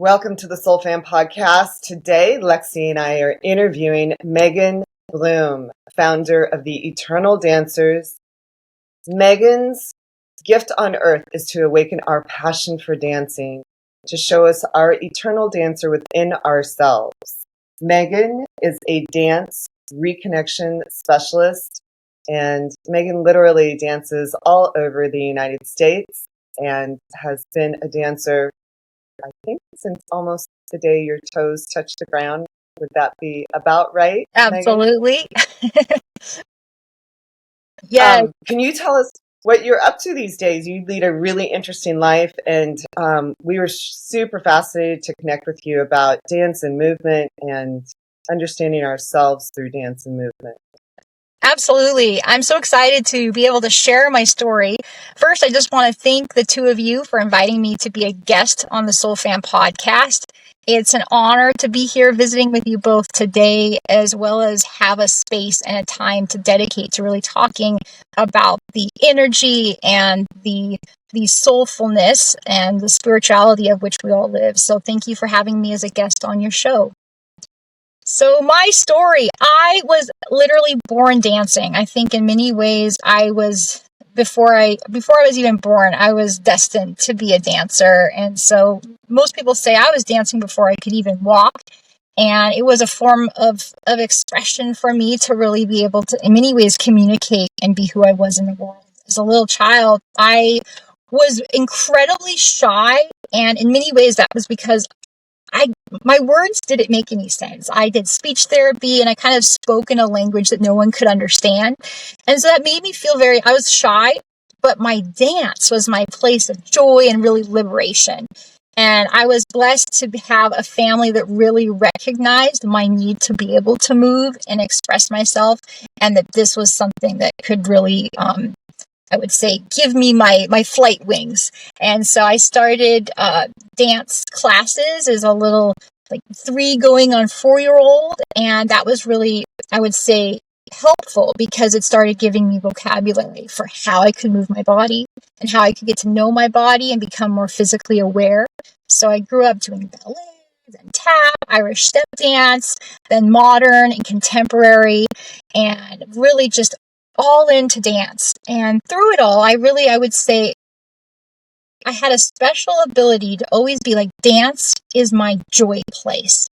Welcome to the Soul Fam podcast. Today, Lexi and I are interviewing Megan Bloom, founder of the Eternal Dancers. Megan's gift on earth is to awaken our passion for dancing, to show us our eternal dancer within ourselves. Megan is a dance reconnection specialist, and Megan literally dances all over the United States and has been a dancer, I think, since almost the day your toes touch the ground. Would that be about right, Absolutely. Yeah. Can you tell us what you're up to these days? You lead a really interesting life, and we were super fascinated to connect with you about dance and movement and understanding ourselves through dance and movement. Absolutely. I'm so excited to be able to share my story. First, I just want to thank the two of you for inviting me to be a guest on the Soul Fam podcast. It's an honor to be here visiting with you both today, as well as have a space and a time to dedicate to really talking about the energy and the soulfulness and the spirituality of which we all live. So thank you for having me as a guest on your show. So my story, I was literally born dancing. I think in many ways before I was even born, I was destined to be a dancer. And so most people say I was dancing before I could even walk. And it was a form of expression for me to really be able to, in many ways, communicate and be who I was in the world. As a little child, I was incredibly shy. And in many ways, that was because my words didn't make any sense. I did speech therapy and I kind of spoke in a language that no one could understand. And so that made me feel I was shy, but my dance was my place of joy and really liberation. And I was blessed to have a family that really recognized my need to be able to move and express myself, and that this was something that could really, I would say, give me my flight wings. And so I started dance classes as a little 3 going on 4-year-old. And that was really, I would say, helpful because it started giving me vocabulary for how I could move my body and how I could get to know my body and become more physically aware. So I grew up doing ballet, then tap, Irish step dance, then modern and contemporary, and really just all into dance. And through it all, I would say I had a special ability to always be like, dance is my joy place.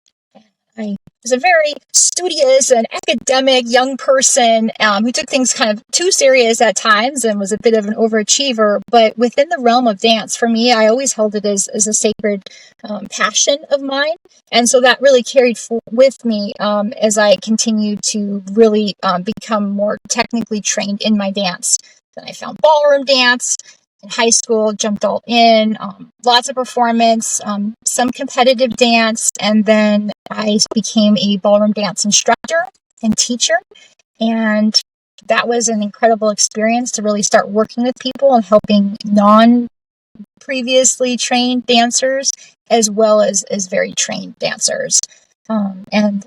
I was a very studious and academic young person who took things kind of too serious at times and was a bit of an overachiever. But within the realm of dance, for me, I always held it as a sacred passion of mine. And so that really carried with me as I continued to really become more technically trained in my dance. Then I found ballroom dance. In high school, jumped all in, lots of performance, some competitive dance, and then I became a ballroom dance instructor and teacher. And that was an incredible experience to really start working with people and helping non-previously trained dancers as well as very trained dancers. And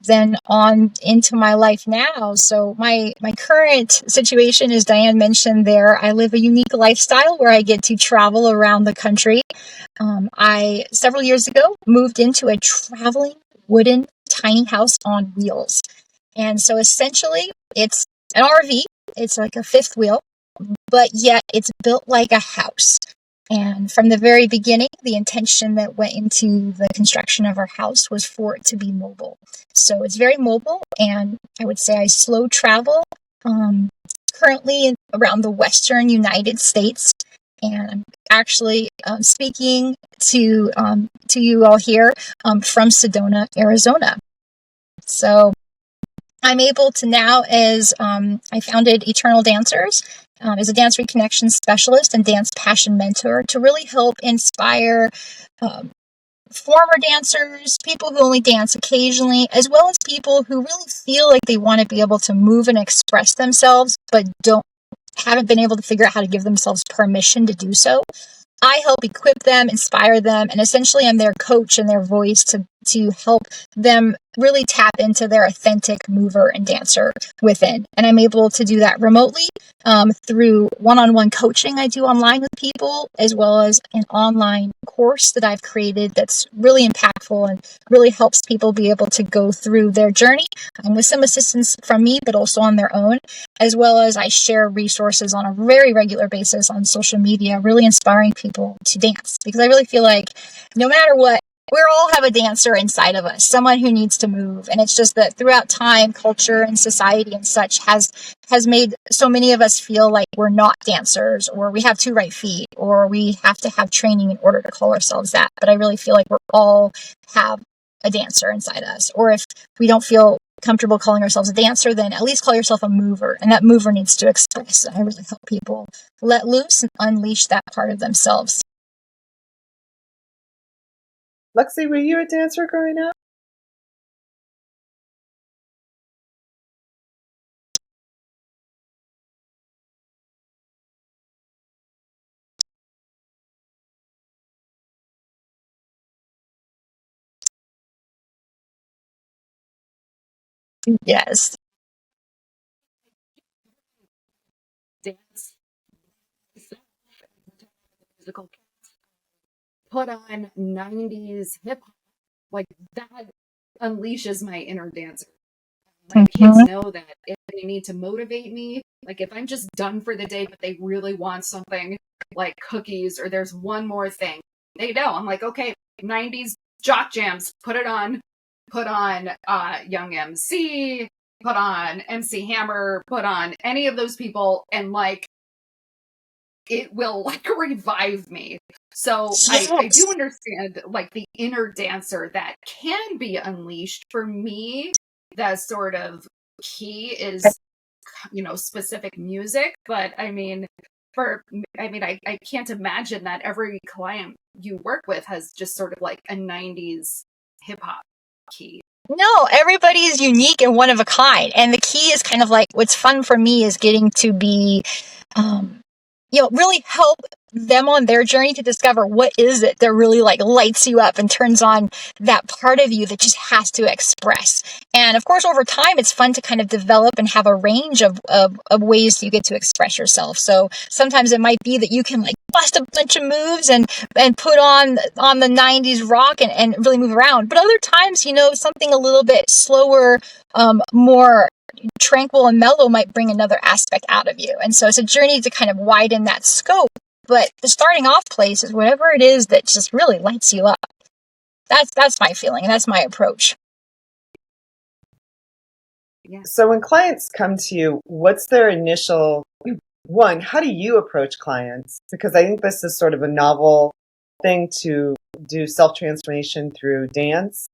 then on into my life now. So my current situation, as Diane mentioned there, I live a unique lifestyle where I get to travel around the country. I, several years ago, moved into a traveling wooden tiny house on wheels. And so essentially it's an RV. It's like a fifth wheel, but yet it's built like a house. And from the very beginning, the intention that went into the construction of our house was for it to be mobile. So it's very mobile, and I would say I slow travel currently around the western United States. And I'm actually speaking to you all here from Sedona, Arizona. So I'm able to now, as I founded Eternal Dancers, as a dance reconnection specialist and dance passion mentor, to really help inspire former dancers, people who only dance occasionally, as well as people who really feel like they want to be able to move and express themselves, but haven't been able to figure out how to give themselves permission to do so. I help equip them, inspire them, and essentially I'm their coach and their voice to to help them really tap into their authentic mover and dancer within. And I'm able to do that remotely through one-on-one coaching I do online with people, as well as an online course that I've created that's really impactful and really helps people be able to go through their journey with some assistance from me, but also on their own, as well as I share resources on a very regular basis on social media, really inspiring people to dance, because I really feel like no matter what, we all have a dancer inside of us, someone who needs to move. And it's just that throughout time, culture and society and such has made so many of us feel like we're not dancers, or we have two right feet, or we have to have training in order to call ourselves that. But I really feel like we all have a dancer inside us. Or if we don't feel comfortable calling ourselves a dancer, then at least call yourself a mover. And that mover needs to express. And I really help people let loose and unleash that part of themselves. Lexi, were you a dancer growing up? Yes. Dance, musical, put on 90s hip hop, like that unleashes my inner dancer. My kids know that if they need to motivate me, like if I'm just done for the day, but they really want something like cookies or there's one more thing, they know. I'm like, okay, 90s jock jams, put on Young MC, put on MC Hammer, put on any of those people, and like it will like revive me. So Yes. I do understand like the inner dancer that can be unleashed. For me, the sort of key is, specific music. But I mean, I can't imagine that every client you work with has just sort of like a 90s hip hop key. No, everybody is unique and one of a kind. And the key is kind of like what's fun for me is getting to be, really help them on their journey to discover what is it that really like lights you up and turns on that part of you that just has to express. And of course, over time, it's fun to kind of develop and have a range of ways you get to express yourself. So sometimes it might be that you can like bust a bunch of moves and put on the 90s rock and really move around. But other times, something a little bit slower, more tranquil and mellow might bring another aspect out of you. And so it's a journey to kind of widen that scope. But the starting off place is whatever it is that just really lights you up. That's my feeling, and that's my approach. Yeah. So when clients come to you, what's their initial one? How do you approach clients? Because I think this is sort of a novel thing to do self-transformation through dance.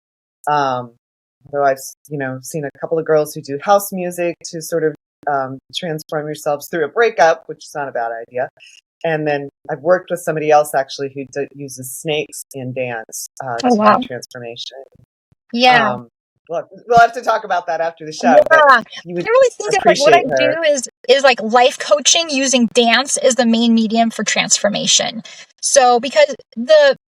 Though I've seen a couple of girls who do house music to sort of transform yourselves through a breakup, which is not a bad idea. And then I've worked with somebody else actually who uses snakes in dance to wow. have transformation. Yeah. We'll have to talk about that after the show. Yeah. But you would I really think that like what I do is like life coaching using dance as the main medium for transformation. So because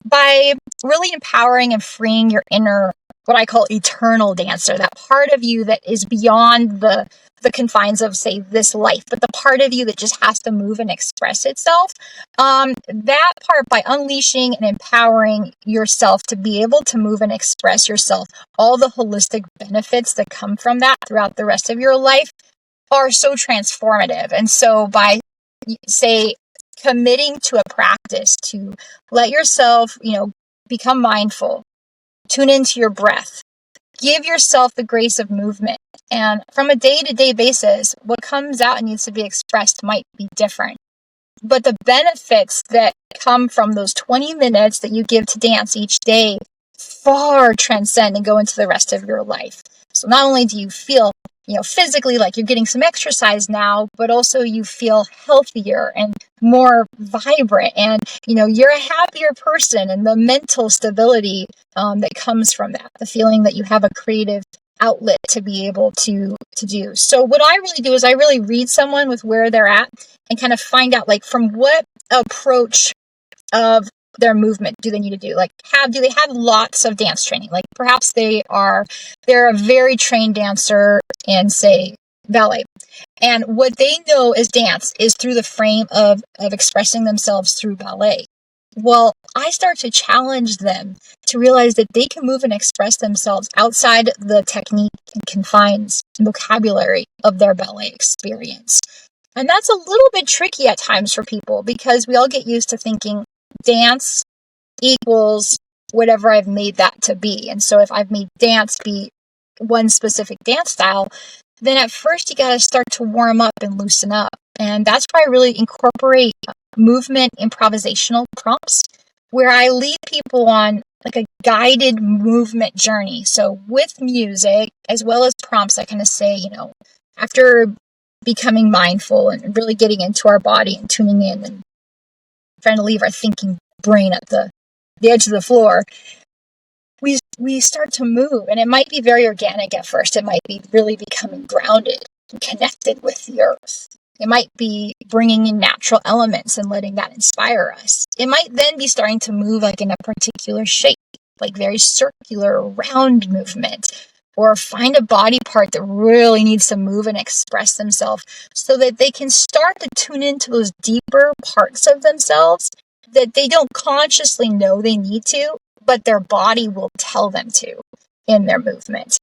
by really empowering and freeing your inner, what I call eternal dancer, that part of you that is beyond the confines of, say, this life, but the part of you that just has to move and express itself, that part, by unleashing and empowering yourself to be able to move and express yourself, all the holistic benefits that come from that throughout the rest of your life are so transformative. And so by, say, committing to a practice to let yourself, become mindful, tune into your breath, give yourself the grace of movement. And from a day-to-day basis, what comes out and needs to be expressed might be different. But the benefits that come from those 20 minutes that you give to dance each day far transcend and go into the rest of your life. So not only do you feel, physically like you're getting some exercise now, but also you feel healthier and more vibrant, and, you're a happier person, and the mental stability that comes from that, the feeling that you have a creative outlet to be able to do. So what I really do is I really read someone with where they're at and kind of find out like from what approach of their movement do they need to do? Like, do they have lots of dance training? Like, perhaps they're a very trained dancer in, say, ballet. And what they know as dance is through the frame of expressing themselves through ballet. Well, I start to challenge them to realize that they can move and express themselves outside the technique and confines and vocabulary of their ballet experience. And that's a little bit tricky at times for people because we all get used to thinking dance equals whatever I've made that to be. And so if I've made dance be one specific dance style, then at first you got to start to warm up and loosen up. And that's why I really incorporate movement improvisational prompts where I lead people on like a guided movement journey. So with music as well as prompts, I kind of say, after becoming mindful and really getting into our body and tuning in and trying to leave our thinking brain at the edge of the floor, we start to move, and it might be very organic at first. It might be really becoming grounded and connected with the earth. It might be bringing in natural elements and letting that inspire us. It might then be starting to move like in a particular shape, like very circular, round movement, or find a body part that really needs to move and express themselves so that they can start to tune into those deeper parts of themselves that they don't consciously know they need to, but their body will tell them to in their movement.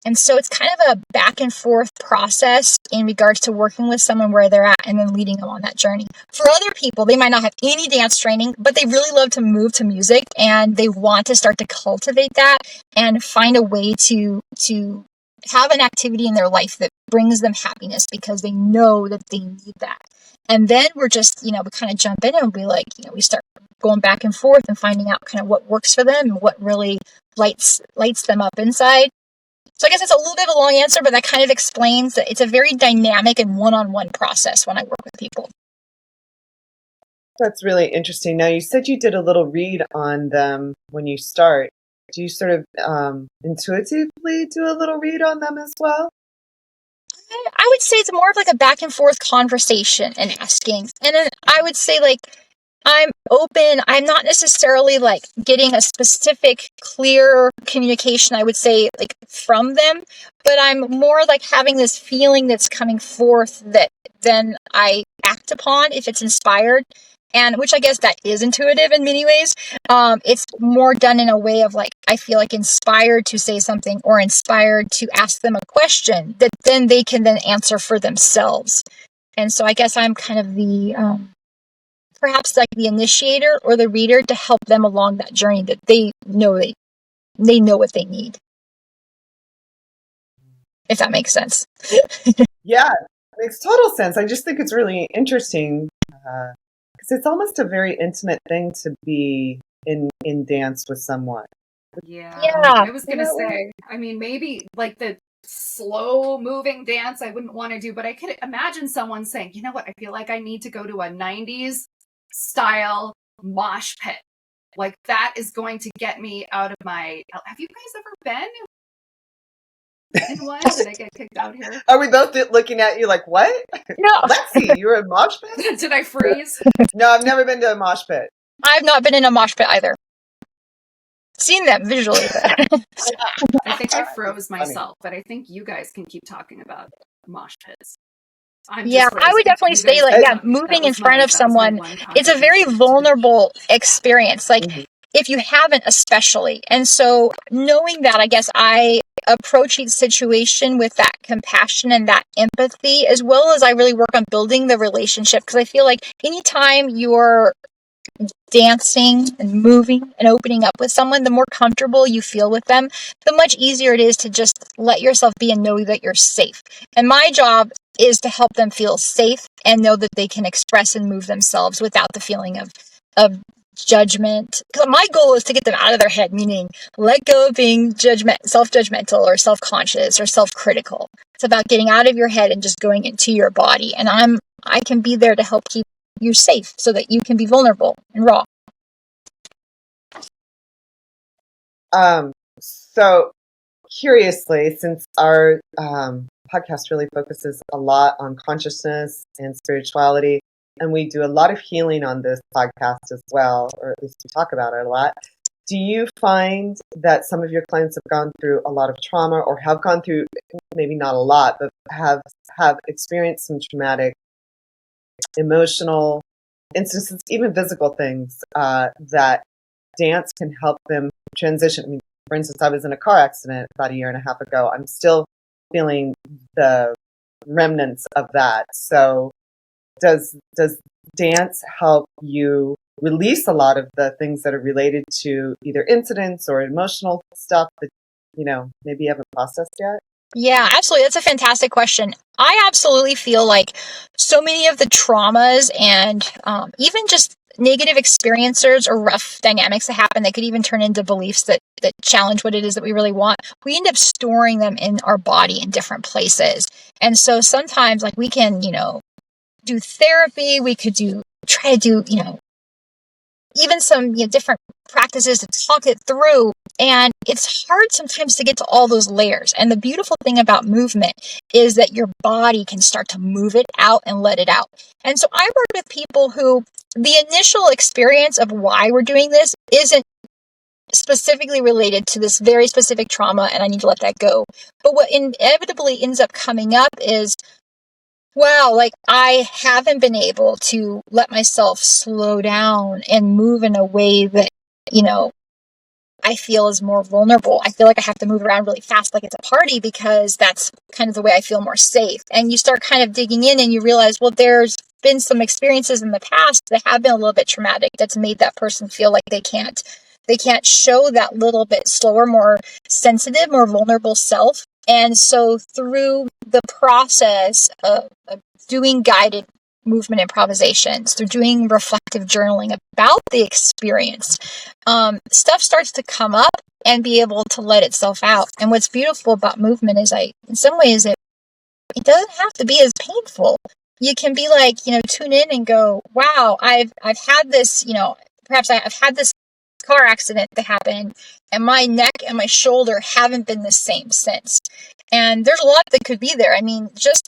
And so it's kind of a back and forth process in regards to working with someone where they're at and then leading them on that journey. For other people, they might not have any dance training, but they really love to move to music and they want to start to cultivate that and find a way to have an activity in their life that brings them happiness because they know that they need that. And then we're just, we kind of jump in and be like, we start going back and forth and finding out kind of what works for them and what really lights them up inside. So I guess it's a little bit of a long answer, but that kind of explains that it's a very dynamic and one-on-one process when I work with people. That's really interesting. Now, you said you did a little read on them when you start. Do you sort of intuitively do a little read on them as well? I would say it's more of like a back and forth conversation and asking. And then I would say like, I'm open. I'm not necessarily like getting a specific clear communication, I would say, like from them, but I'm more like having this feeling that's coming forth that then I act upon if it's inspired. And which I guess that is intuitive in many ways. It's more done in a way of like, I feel like inspired to say something or inspired to ask them a question that then they can then answer for themselves. And so I guess I'm kind of the, perhaps like the initiator or the reader to help them along that journey that they know they know what they need. If that makes sense. Yeah, it makes total sense. I just think it's really interesting because it's almost a very intimate thing to be in dance with someone. Yeah. I was going to say, I mean, maybe like the slow moving dance I wouldn't want to do, but I could imagine someone saying, you know what, I feel like I need to go to a 90s style mosh pit. Like that is going to get me out of my... Have you guys ever been in one? Did I get kicked out here? Are we both looking at you like, what? No. Lexi, you were in a mosh pit? Did I freeze? No, I've never been to a mosh pit. I've not been in a mosh pit either. Seen them visually. I think I froze myself, but I think you guys can keep talking about mosh pits. I would definitely say like, moving in front of someone, it's a very vulnerable experience. Like if you haven't especially. And so knowing that, I guess I approach each situation with that compassion and that empathy, as well as I really work on building the relationship. Because I feel like anytime you're dancing and moving and opening up with someone, the more comfortable you feel with them, the much easier it is to just let yourself be and know that you're safe. And my job is to help them feel safe and know that they can express and move themselves without the feeling of judgment. Because my goal is to get them out of their head, meaning let go of being self-judgmental or self-conscious or self-critical. It's about getting out of your head and just going into your body. And I can be there to help keep you safe so that you can be vulnerable and raw. So curiously, since our podcast really focuses a lot on consciousness and spirituality, and we do a lot of healing on this podcast as well, or at least we talk about it a lot. Do you find that some of your clients have gone through a lot of trauma, or have gone through, maybe not a lot, but have experienced some traumatic emotional instances, even physical things, that dance can help them transition? I mean, for instance, I was in a car accident about a year and a half ago. I'm still feeling the remnants of that. So does dance help you release a lot of the things that are related to either incidents or emotional stuff that, maybe you haven't processed yet? Yeah, absolutely. That's a fantastic question. I absolutely feel like so many of the traumas and even just negative experiences or rough dynamics that happen that could even turn into beliefs that challenge what it is that we really want, we end up storing them in our body in different places. And so sometimes like we can, do therapy, we could try to do, even some different practices to talk it through. And it's hard sometimes to get to all those layers. And the beautiful thing about movement is that your body can start to move it out and let it out. And so I work with people who the initial experience of why we're doing this isn't specifically related to this very specific trauma, and I need to let that go. But what inevitably ends up coming up is, wow, like I haven't been able to let myself slow down and move in a way that, I feel is more vulnerable. I feel like I have to move around really fast like it's a party because that's kind of the way I feel more safe. And you start kind of digging in and you realize, well, there's been some experiences in the past that have been a little bit traumatic that's made that person feel like they can't show that little bit slower, more sensitive, more vulnerable self. And so through the process of doing guided movement improvisations, through doing reflective journaling about the experience, stuff starts to come up and be able to let itself out. And what's beautiful about movement is in some ways, it doesn't have to be as painful. You can be like, tune in and go, wow, I've had this, perhaps I've had this car accident that happened and my neck and my shoulder haven't been the same since. And there's a lot that could be there. I mean, just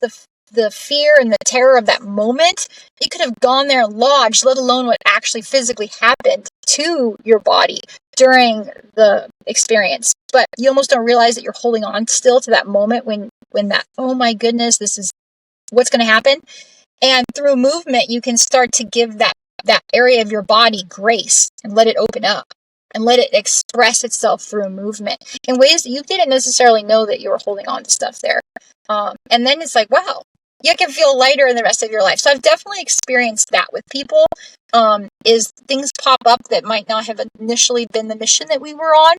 the fear and the terror of that moment, it could have gone there and lodged, let alone what actually physically happened to your body during the experience. But you almost don't realize that you're holding on still to that moment when that, oh my goodness, this is what's going to happen. And through movement, you can start to give that area of your body grace and let it open up and let it express itself through movement in ways that you didn't necessarily know that you were holding on to stuff there. And then it's like, wow, you can feel lighter in the rest of your life. So I've definitely experienced that with people, is things pop up that might not have initially been the mission that we were on,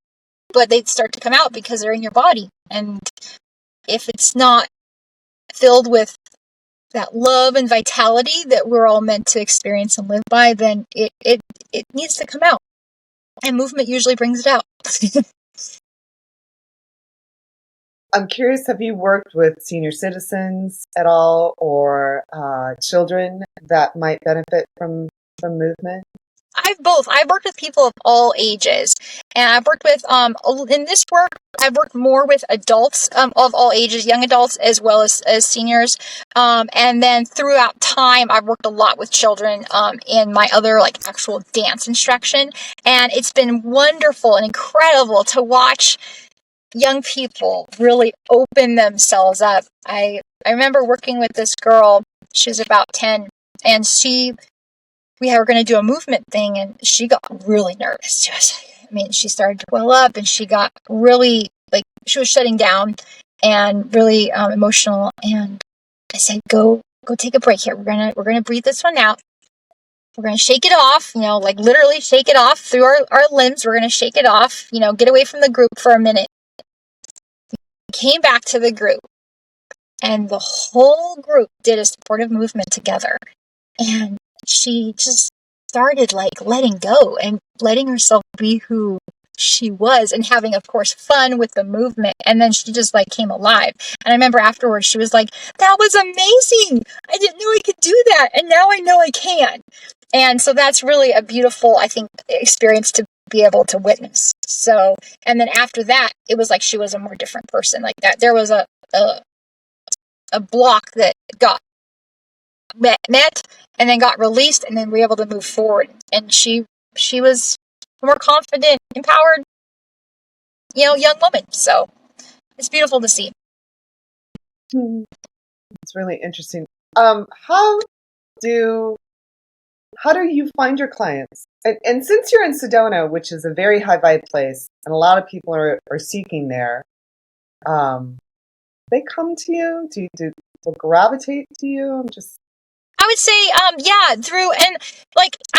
but they'd start to come out because they're in your body. And if it's not filled with that love and vitality that we're all meant to experience and live by, then it needs to come out. And movement usually brings it out. I'm curious, have you worked with senior citizens at all, or children that might benefit from movement? I've worked with people of all ages, and I've worked with in this work I've worked more with adults of all ages, young adults as well as seniors, and then throughout time I've worked a lot with children in my other like actual dance instruction, and it's been wonderful and incredible to watch young people really open themselves up. I remember working with this girl. She was about 10, and we were going to do a movement thing, and she got really nervous. She started to well up, and she got really, like, she was shutting down and really emotional. And I said, go take a break here. We're gonna breathe this one out. We're going to shake it off, like literally shake it off through our limbs. We're going to shake it off, get away from the group for a minute. Came back to the group, and the whole group did a supportive movement together. And she just started like letting go and letting herself be who she was and having, of course, fun with the movement. And then she just like came alive. And I remember afterwards, she was like, that was amazing. I didn't know I could do that. And now I know I can. And so that's really a beautiful, I think, experience to be able to witness. So, and then after that, it was like she was a more different person. Like that, there was a block that got met and then got released, and then we were able to move forward. And she was a more confident, empowered, young woman. So it's beautiful to see. It's really interesting. How do you find your clients? And since you're in Sedona, which is a very high vibe place, and a lot of people are seeking there, they come to you? Do they gravitate to you? I would say, I'm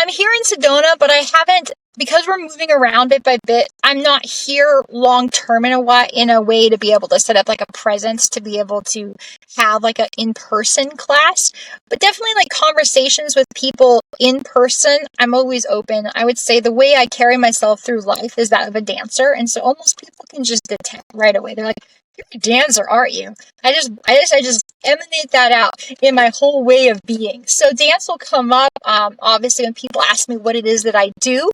here in Sedona, but I haven't, because we're moving around bit by bit, I'm not here long term in a way to be able to set up like a presence to be able to have like an in-person class. But definitely like conversations with people in person, I'm always open. I would say the way I carry myself through life is that of a dancer. And so almost people can just detect right away. They're like, "You're a dancer, aren't you?" I just emanate that out in my whole way of being. So dance will come up, obviously, when people ask me what it is that I do.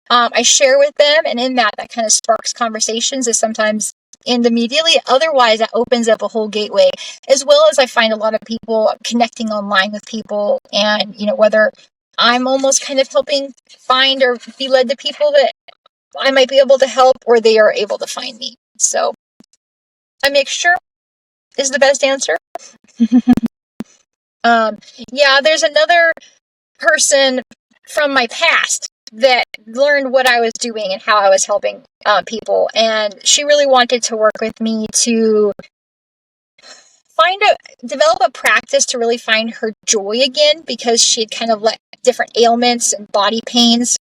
I share with them, and in that kind of sparks conversations, is sometimes end immediately. Otherwise, that opens up a whole gateway, as well as I find a lot of people connecting online with people, and whether I'm almost kind of helping find or be led to people that I might be able to help, or they are able to find me. So a mixture is the best answer. There's another person from my past that learned what I was doing and how I was helping people, and she really wanted to work with me to develop a practice to really find her joy again, because she had kind of let different ailments and body pains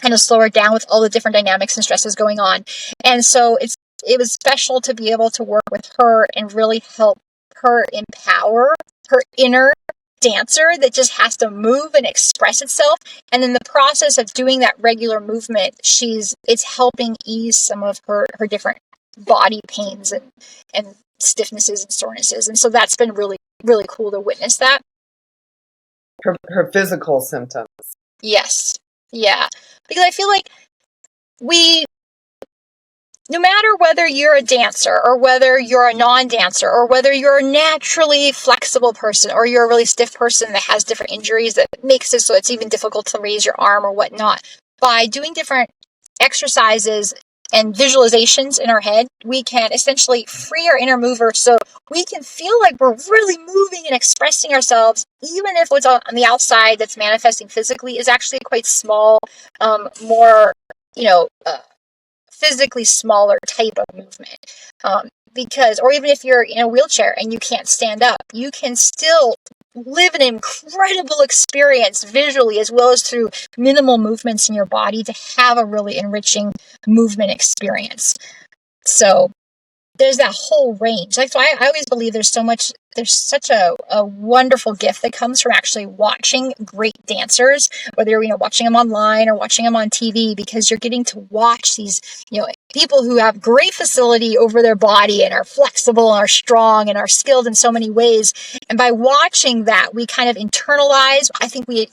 kind of slow her down with all the different dynamics and stresses going on. And so it was special to be able to work with her and really help her empower her inner dancer that just has to move and express itself. And in the process of doing that regular movement, it's helping ease some of her different body pains and stiffnesses and sorenesses. And so that's been really, really cool to witness that. Her physical symptoms. Yes. Yeah. Because I feel like no matter whether you're a dancer or whether you're a non-dancer or whether you're a naturally flexible person or you're a really stiff person that has different injuries that makes it so it's even difficult to raise your arm or whatnot, by doing different exercises and visualizations in our head, we can essentially free our inner mover so we can feel like we're really moving and expressing ourselves, even if what's on the outside that's manifesting physically is actually quite small, more, physically smaller type of movement. Or even if you're in a wheelchair and you can't stand up, you can still live an incredible experience visually as well as through minimal movements in your body to have a really enriching movement experience. So there's that whole range. So I always believe there's such a wonderful gift that comes from actually watching great dancers, whether you're, watching them online or watching them on TV, because you're getting to watch these, people who have great facility over their body and are flexible and are strong and are skilled in so many ways. And by watching that, we kind of internalize, I think we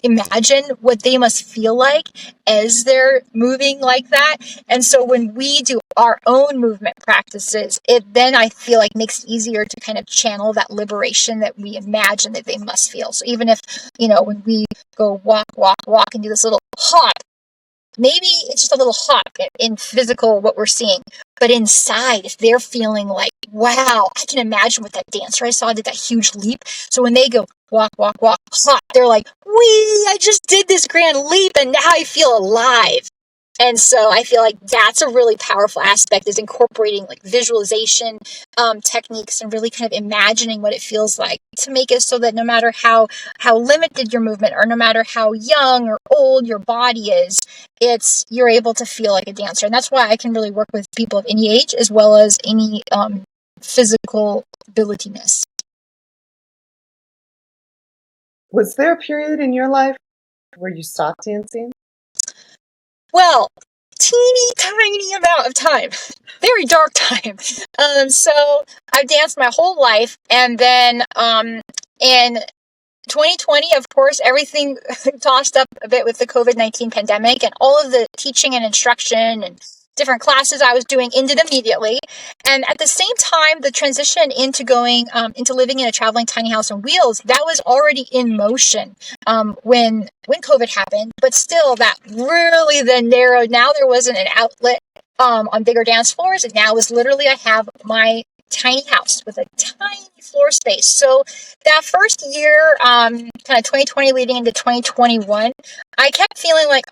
imagine what they must feel like as they're moving like that. And so when we do our own movement practices, it then I feel like makes it easier to kind of channel that liberation that we imagine that they must feel. So even if, when we go walk and do this little hop, maybe it's just a little hop in physical what we're seeing, but inside, if they're feeling like, wow, I can imagine what that dancer I saw did that huge leap. So when they go walk, hop, they're like, wee, I just did this grand leap and now I feel alive. And so I feel like that's a really powerful aspect, is incorporating like visualization techniques and really kind of imagining what it feels like to make it so that no matter how limited your movement or no matter how young or old your body is, you're able to feel like a dancer. And that's why I can really work with people of any age as well as any physical abilitiness. Was there a period in your life where you stopped dancing? Well, teeny tiny amount of time, very dark time. So I've danced my whole life, and then in 2020, of course, everything tossed up a bit with the COVID-19 pandemic and all of the teaching and instruction and different classes I was doing ended immediately. And at the same time, the transition into going into living in a traveling tiny house on wheels, that was already in motion when COVID happened. But still, that really then narrowed. Now there wasn't an outlet on bigger dance floors. And now is literally I have my tiny house with a tiny floor space. So that first year, kind of 2020 leading into 2021, I kept feeling like,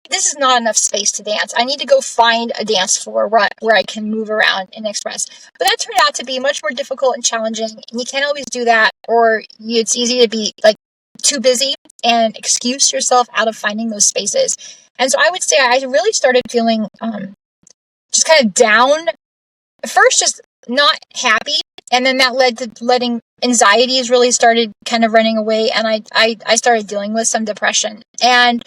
this is not enough space to dance. I need to go find a dance floor where I can move around and express. But that turned out to be much more difficult and challenging. And you can't always do that, or it's easy to be like too busy and excuse yourself out of finding those spaces. And so I would say I really started feeling just kind of down. First, just not happy. And then that led to letting anxieties really started kind of running away. And I started dealing with some depression. And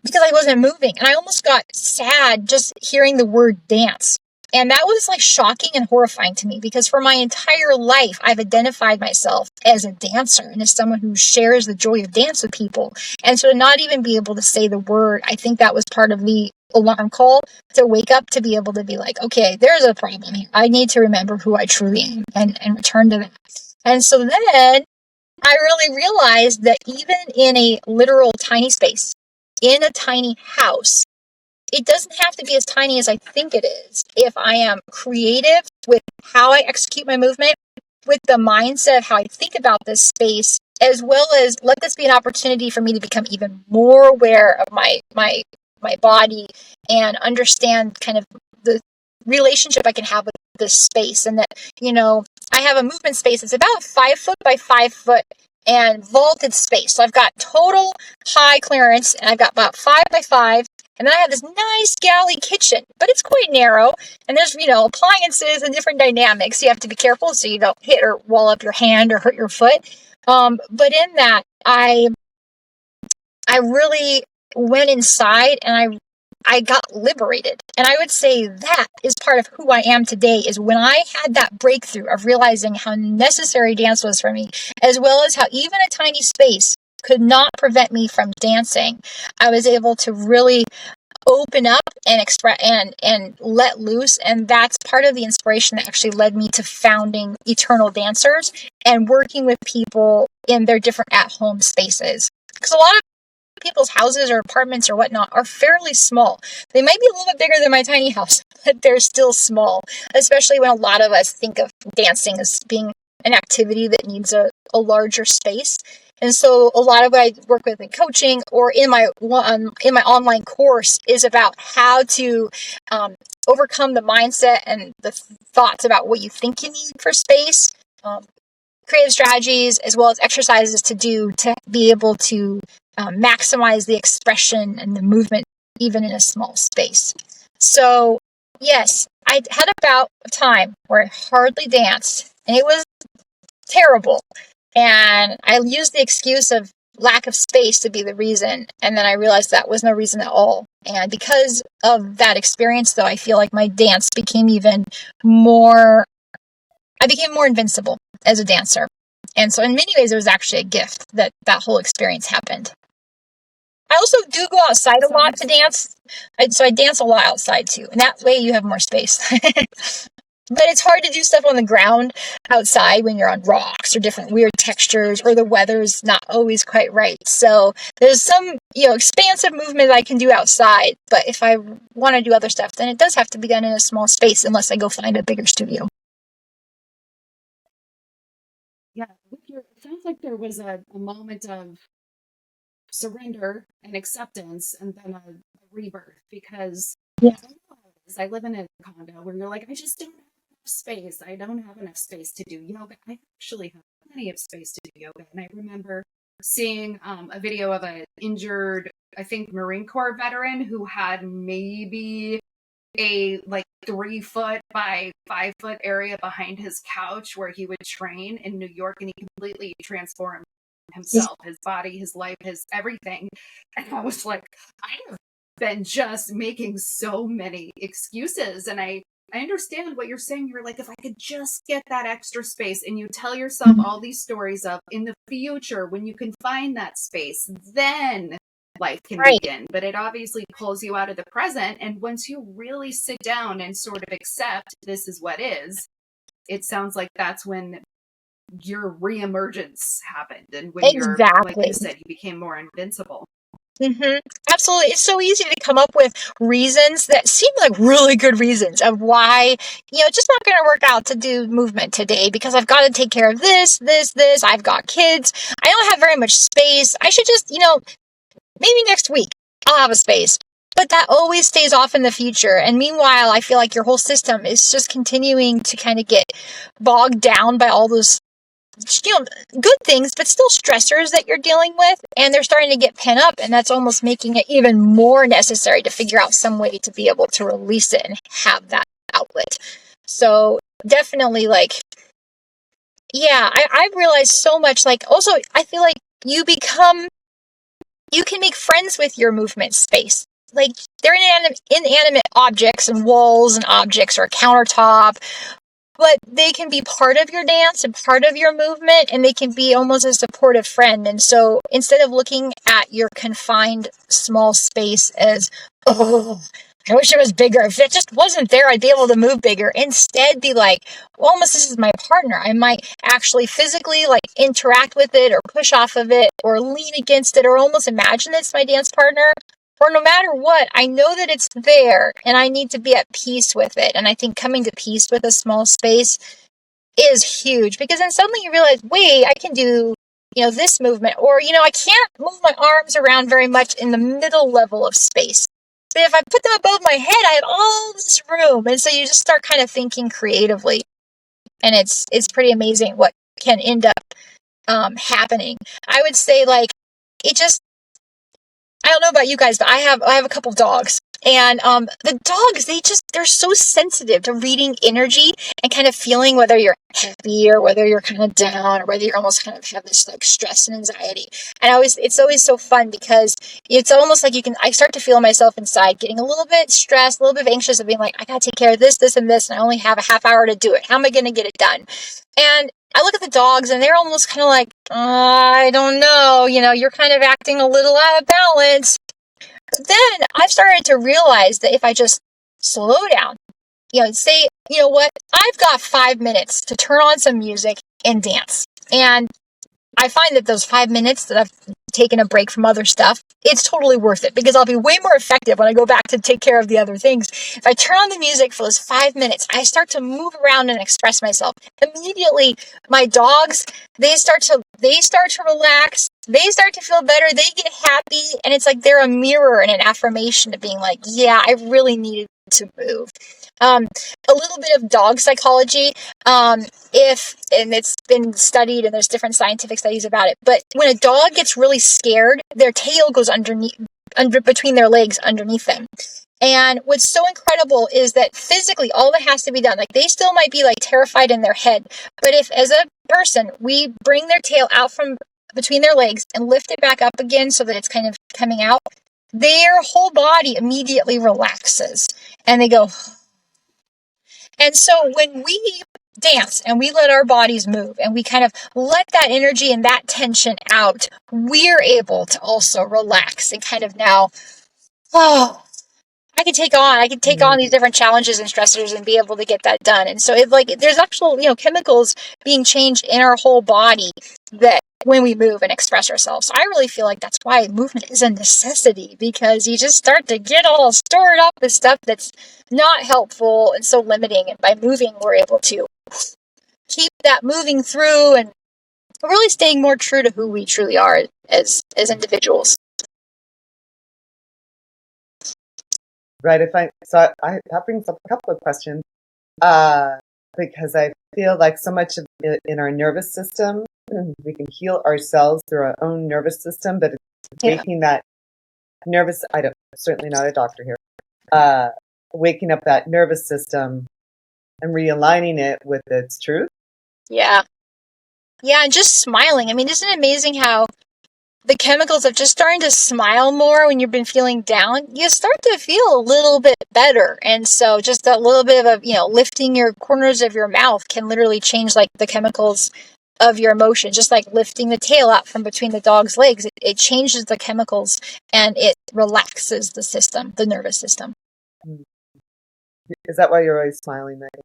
because I wasn't moving, and I almost got sad just hearing the word dance. And that was like shocking and horrifying to me, because for my entire life, I've identified myself as a dancer and as someone who shares the joy of dance with people. And so to not even be able to say the word, I think that was part of the alarm call to wake up, to be able to be like, okay, there's a problem here. I need to remember who I truly am and return to that. And so then I really realized that even in a literal tiny space, in a tiny house, it doesn't have to be as tiny as I think it is. If I am creative with how I execute my movement, with the mindset of how I think about this space, as well as let this be an opportunity for me to become even more aware of my body and understand kind of the relationship I can have with this space. And that, I have a movement space that's about 5 foot by 5 foot and vaulted space. So I've got total high clearance, and I've got about 5 by 5. And then I have this nice galley kitchen, but it's quite narrow. And there's, appliances and different dynamics. You have to be careful so you don't hit or wall up your hand or hurt your foot. But in that, I really went inside, and I got liberated. And I would say that is part of who I am today, is when I had that breakthrough of realizing how necessary dance was for me, as well as how even a tiny space could not prevent me from dancing. I was able to really open up and express and let loose. And that's part of the inspiration that actually led me to founding Eternal Dancers and working with people in their different at-home spaces. Because a lot of people's houses or apartments or whatnot are fairly small. They might be a little bit bigger than my tiny house, but they're still small, especially when a lot of us think of dancing as being an activity that needs a larger space. And so a lot of what I work with in coaching or in my online course is about how to overcome the mindset and the thoughts about what you think you need for space, creative strategies, as well as exercises to do to be able to maximize the expression and the movement even in a small space. So yes, I had a bout of time where I hardly danced, and it was terrible. And I used the excuse of lack of space to be the reason. And then I realized that was no reason at all. And because of that experience, though, I feel like my dance became more invincible as a dancer. And so in many ways, it was actually a gift that whole experience happened. I also do go outside a lot to dance. So I dance a lot outside too. And that way you have more space. But it's hard to do stuff on the ground outside when you're on rocks or different weird textures, or the weather's not always quite right. So there's some, expansive movement I can do outside. But if I want to do other stuff, then it does have to be done in a small space unless I go find a bigger studio. Yeah, it sounds like there was a moment of surrender and acceptance, and then a rebirth, because I live in a condo where you're like, I just don't have enough space. I don't have enough space to do yoga. I actually have plenty of space to do yoga. And I remember seeing a video of an injured, I think, Marine Corps veteran who had maybe a 3 foot by 5 foot area behind his couch where he would train in New York, and he completely transformed himself, his body, his life, his everything. And I was like, I have been just making so many excuses. And I understand what you're saying. You're like, if I could just get that extra space, and you tell yourself all these stories of in the future when you can find that space, then life can Right. begin. But it obviously pulls you out of the present. And once you really sit down and sort of accept this is what is, it sounds like that's when your reemergence happened. And when you're, like Exactly. you said, you became more invincible. Absolutely. It's so easy to come up with reasons that seem like really good reasons of why, it's just not going to work out to do movement today because I've got to take care of this. I've got kids. I don't have very much space. I should just, maybe next week I'll have a space. But that always stays off in the future. And meanwhile, I feel like your whole system is just continuing to kind of get bogged down by all those good things, but still stressors that you're dealing with, and they're starting to get pent up, and that's almost making it even more necessary to figure out some way to be able to release it and have that outlet. So definitely, I've realized so much, also, I feel like you can make friends with your movement space. Like, they're inanimate objects and walls and objects or a countertop, but they can be part of your dance and part of your movement, and they can be almost a supportive friend. And so instead of looking at your confined small space as, oh, I wish it was bigger. If it just wasn't there, I'd be able to move bigger. Instead, be like, well, almost this is my partner. I might actually physically interact with it or push off of it or lean against it or almost imagine it's my dance partner. Or no matter what, I know that it's there and I need to be at peace with it. And I think coming to peace with a small space is huge, because then suddenly you realize, wait, I can do, this movement, or, I can't move my arms around very much in the middle level of space. But if I put them above my head, I have all this room. And so you just start kind of thinking creatively. And it's pretty amazing what can end up happening. I would say I don't know about you guys, but I have a couple dogs. And the dogs, they're so sensitive to reading energy and kind of feeling whether you're happy or whether you're kind of down or whether you're almost kind of have this stress and anxiety. And it's always so fun because it's almost like I start to feel myself inside getting a little bit stressed, a little bit anxious of being like, I got to take care of this, and this, and I only have a half hour to do it. How am I going to get it done? And I look at the dogs and they're almost kind of like, I don't know, you're kind of acting a little out of balance. But then I've started to realize that if I just slow down, say, you know what, I've got 5 minutes to turn on some music and dance. And I find that those 5 minutes that I've taken a break from other stuff, it's totally worth it because I'll be way more effective when I go back to take care of the other things. If I turn on the music for those 5 minutes, I start to move around and express myself. Immediately, my dogs, they start to relax. They start to feel better. They get happy. And it's like they're a mirror and an affirmation to being like, yeah, I really needed to move. A little bit of dog psychology, and it's been studied and there's different scientific studies about it, but when a dog gets really scared, their tail goes between their legs underneath them. And what's so incredible is that physically all that has to be done, they still might be terrified in their head, but if as a person we bring their tail out from between their legs and lift it back up again so that it's kind of coming out, their whole body immediately relaxes and they go. And so when we dance and we let our bodies move and we kind of let that energy and that tension out, we're able to also relax and kind of now, I can take on these different challenges and stressors and be able to get that done. And so there's actual, chemicals being changed in our whole body that when we move and express ourselves. So I really feel like that's why movement is a necessity, because you just start to get all stored up with stuff that's not helpful and so limiting. And by moving, we're able to keep that moving through and really staying more true to who we truly are as individuals. Right. That brings up a couple of questions, because I feel like so much of it in our nervous system, we can heal ourselves through our own nervous system, but it's waking that nervous, certainly not a doctor here, waking up that nervous system and realigning it with its truth. Yeah. Yeah. And just smiling. I mean, isn't it amazing how the chemicals of just starting to smile more when you've been feeling down, you start to feel a little bit better. And so just a little bit of, lifting your corners of your mouth can literally change the chemicals of your emotion, just like lifting the tail out from between the dog's legs. It changes the chemicals and it relaxes the system, the nervous system. Is that why you're always smiling, Megan?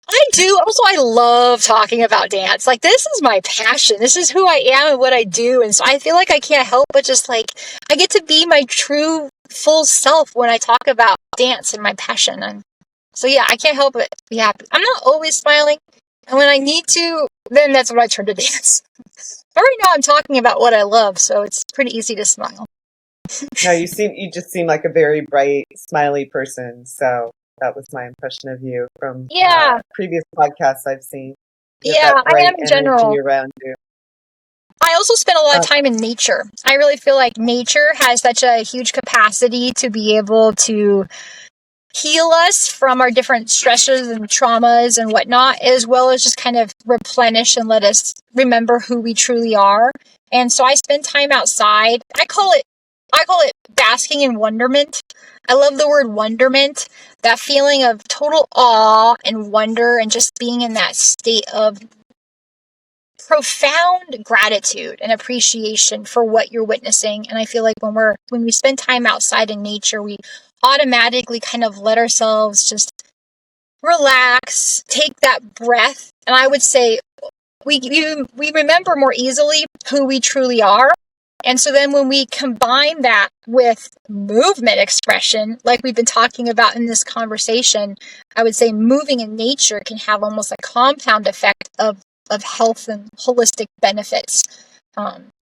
I do. Also, I love talking about dance. Like, this is my passion. This is who I am and what I do. And so I feel like I can't help but just like, I get to be my true full self when I talk about dance and my passion. And so, yeah, I can't help but be happy. I'm not always smiling. And when I need to, then that's when I turn to dance. But right now I'm talking about what I love, so it's pretty easy to smile. No, you just seem like a very bright, smiley person. So that was my impression of you from previous podcasts I've seen. Yeah, I am in general. Around you. I also spend a lot of time in nature. I really feel like nature has such a huge capacity to be able to heal us from our different stresses and traumas and whatnot, as well as just kind of replenish and let us remember who we truly are. And so I spend time outside. I call it basking in wonderment. I love the word wonderment, that feeling of total awe and wonder and just being in that state of profound gratitude and appreciation for what you're witnessing. And I feel like when we spend time outside in nature, we automatically kind of let ourselves just relax, take that breath. And I would say we remember more easily who we truly are. And so then when we combine that with movement expression, like we've been talking about in this conversation, I would say moving in nature can have almost a compound effect of health and holistic benefits.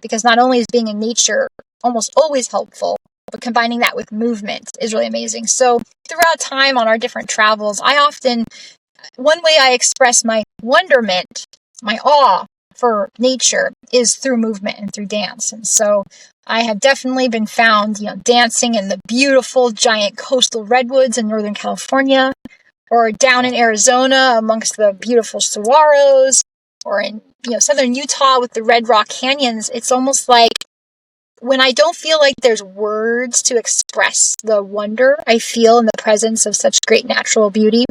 Because not only is being in nature almost always helpful, but combining that with movement is really amazing. So throughout time on our different travels, one way I express my wonderment, my awe for nature is through movement and through dance. And so I have definitely been found, dancing in the beautiful giant coastal redwoods in Northern California, or down in Arizona amongst the beautiful saguaros, or in southern Utah with the Red Rock Canyons. It's almost like when I don't feel like there's words to express the wonder I feel in the presence of such great natural beauty,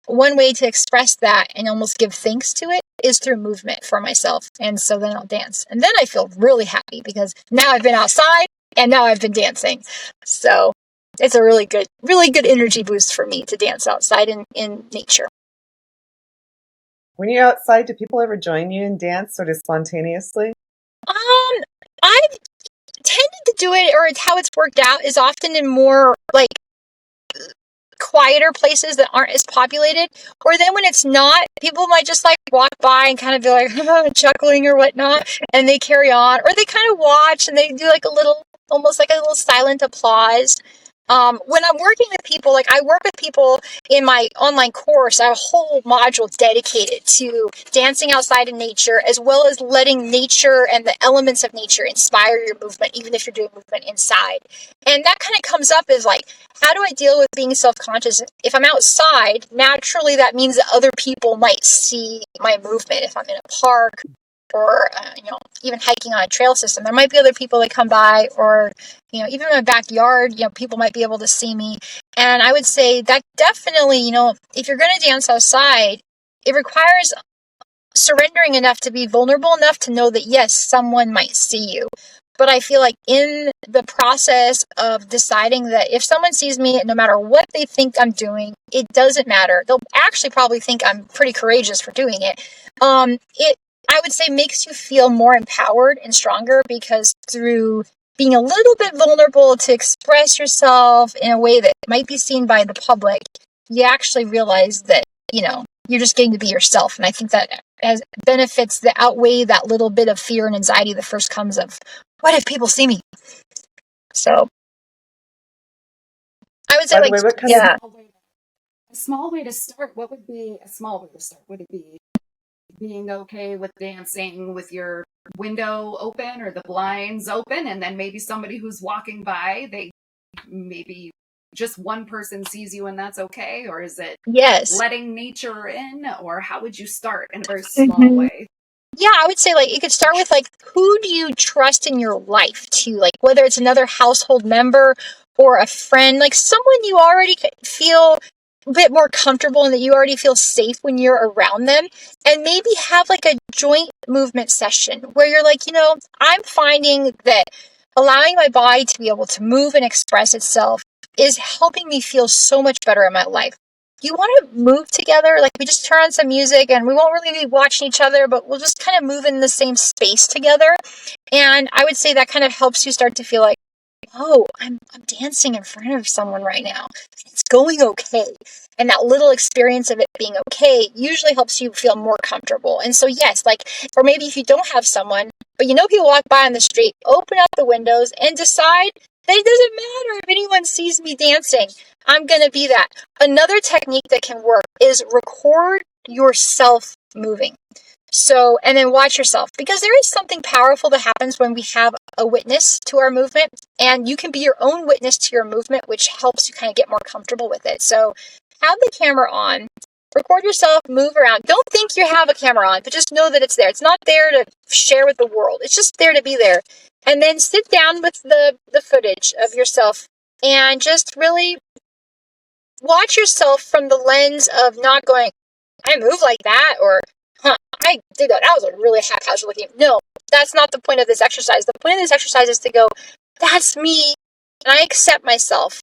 one way to express that and almost give thanks to it is through movement for myself. And so then I'll dance. And then I feel really happy because now I've been outside and now I've been dancing. So it's a really good energy boost for me to dance outside in nature. When you're outside, do people ever join you and dance sort of spontaneously? I've tended to do it, or how it's worked out is often in more like quieter places that aren't as populated, or then when it's not, people might just like walk by and kind of be like chuckling or whatnot, and they carry on, or they kind of watch and they do like almost like a little silent applause. When I'm working with people, like I work with people in my online course, I have a whole module dedicated to dancing outside in nature, as well as letting nature and the elements of nature inspire your movement, even if you're doing movement inside. And that kind of comes up as like, how do I deal with being self-conscious? If I'm outside, naturally that means that other people might see my movement. If I'm in a park, or even hiking on a trail system, there might be other people that come by, or even in my backyard, people might be able to see me. And I would say that definitely, if you're going to dance outside, it requires surrendering enough to be vulnerable enough to know that yes, someone might see you. But I feel like in the process of deciding that if someone sees me, no matter what they think I'm doing, it doesn't matter. They'll actually probably think I'm pretty courageous for doing it. I would say makes you feel more empowered and stronger, because through being a little bit vulnerable to express yourself in a way that might be seen by the public, you actually realize that, you're just getting to be yourself. And I think that has benefits that outweigh that little bit of fear and anxiety that first comes of, what if people see me? So I would say, a small way to start. What would be a small way to start? Would it be being okay with dancing with your window open or the blinds open, and then maybe somebody who's walking by, they maybe just one person sees you and that's okay? Or is it letting nature in? Or how would you start in a very small way? Yeah, I would say it could start with who do you trust in your life to, whether it's another household member or a friend, someone you already feel a bit more comfortable and that you already feel safe when you're around them, and maybe have a joint movement session where you're like, I'm finding that allowing my body to be able to move and express itself is helping me feel so much better in my life. You want to move together? Like, we just turn on some music and we won't really be watching each other, but we'll just kind of move in the same space together. And I would say that kind of helps you start to feel like, oh, I'm dancing in front of someone right now. It's going okay. And that little experience of it being okay usually helps you feel more comfortable. And so, yes, like, or maybe if you don't have someone, but people walk by on the street, open up the windows and decide that it doesn't matter if anyone sees me dancing. I'm going to be that. Another technique that can work is record yourself moving. So, and then watch yourself, because there is something powerful that happens when we have a witness to our movement, and you can be your own witness to your movement, which helps you kind of get more comfortable with it. So have the camera on, record yourself, move around. Don't think you have a camera on, but just know that it's there. It's not there to share with the world. It's just there to be there. And then sit down with the footage of yourself and just really watch yourself from the lens of not going, I move like that, or I did that. That was a really haphazard looking. No, that's not the point of this exercise. The point of this exercise is to go, that's me, and I accept myself,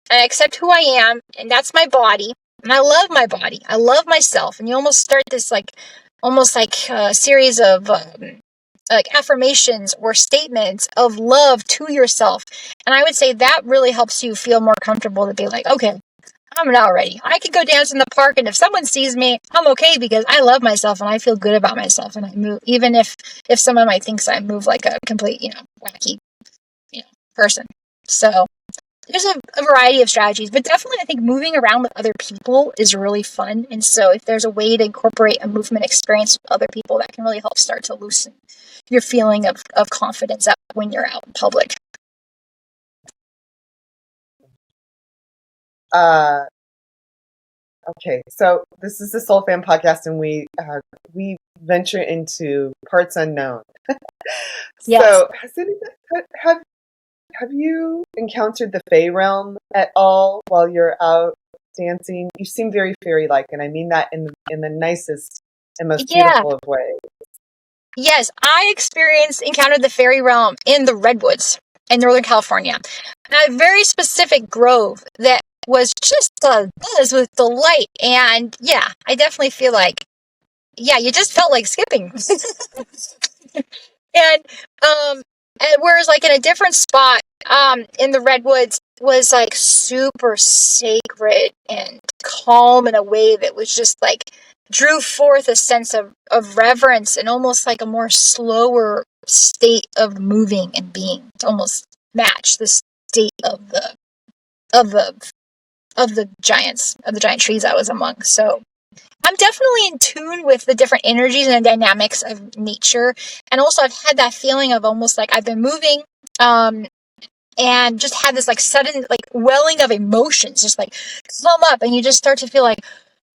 and I accept who I am, and that's my body, and I love my body. I love myself, and you almost start this almost like a series of like affirmations or statements of love to yourself. And I would say that really helps you feel more comfortable to be like, okay, I'm not ready. I could go dance in the park, and if someone sees me, I'm okay because I love myself and I feel good about myself, and I move, even if someone might think I move like a complete, wacky, person. So there's a variety of strategies, but definitely I think moving around with other people is really fun. And so if there's a way to incorporate a movement experience with other people, that can really help start to loosen your feeling of confidence up when you're out in public. Okay, so this is the Soul Fam podcast, and we venture into parts unknown. Yes. So, have you encountered the Fae realm at all while you're out dancing? You seem very fairy-like, and I mean that in the nicest and most beautiful of ways. Yes, I encountered the fairy realm in the Redwoods in Northern California. A very specific grove that was just buzz with delight. And yeah, I definitely feel like, you just felt like skipping. and whereas like in a different spot in the Redwoods was like super sacred and calm in a way that was just like drew forth a sense of reverence and almost like a more slower state of moving and being to almost match the state of the giant trees I was among. So I'm definitely in tune with the different energies and the dynamics of nature. And also I've had that feeling of almost like I've been moving, and just had this like sudden like welling of emotions just like come up, and you just start to feel like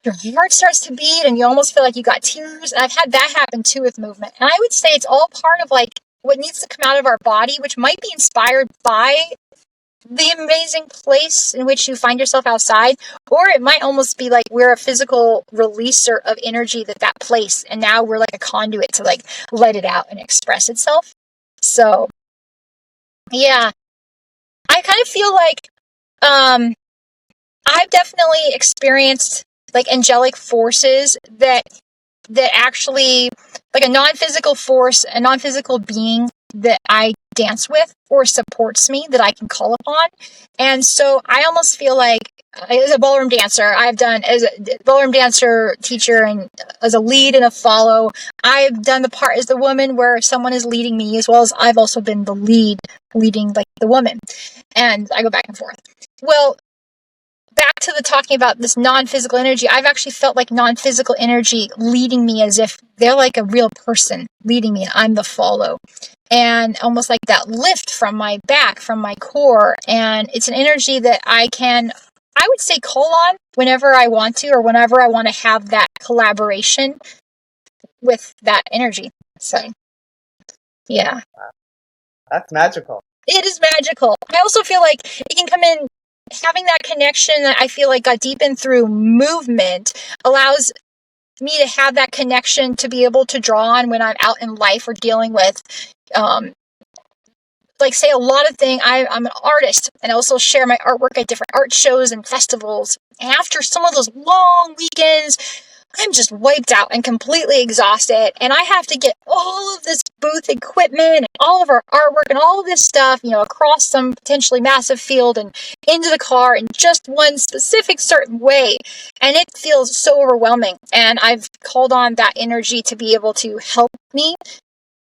your heart starts to beat and you almost feel like you got tears. And I've had that happen too with movement. And I would say it's all part of like what needs to come out of our body, which might be inspired by the amazing place in which you find yourself outside, or it might almost be like we're a physical releaser of energy that place, and now we're like a conduit to like let it out and express itself. So yeah, I kind of feel like I've definitely experienced like angelic forces that actually, like a non-physical force, a non-physical being that I dance with or supports me that I can call upon. And so I almost feel like as a ballroom dancer, I've done as a ballroom dancer teacher and as a lead and a follow, I've done the part as the woman where someone is leading me, as well as I've also been the lead leading like the woman, and I go back and forth. Well, back to the talking about this non-physical energy, I've actually felt like non-physical energy leading me as if they're like a real person leading me and I'm the follow. And almost like that lift from my back, from my core. And it's an energy that I would say call on whenever I want to, or whenever I want to have that collaboration with that energy. So, yeah. That's magical. It is magical. I also feel like it can come in. Having that connection that I feel like got deepened through movement allows me to have that connection to be able to draw on when I'm out in life or dealing with, like say a lot of things. I'm an artist and I also share my artwork at different art shows and festivals. And after some of those long weekends, I'm just wiped out and completely exhausted. And I have to get all of this booth equipment and all of our artwork and all of this stuff, across some potentially massive field and into the car in just one specific certain way. And it feels so overwhelming. And I've called on that energy to be able to help me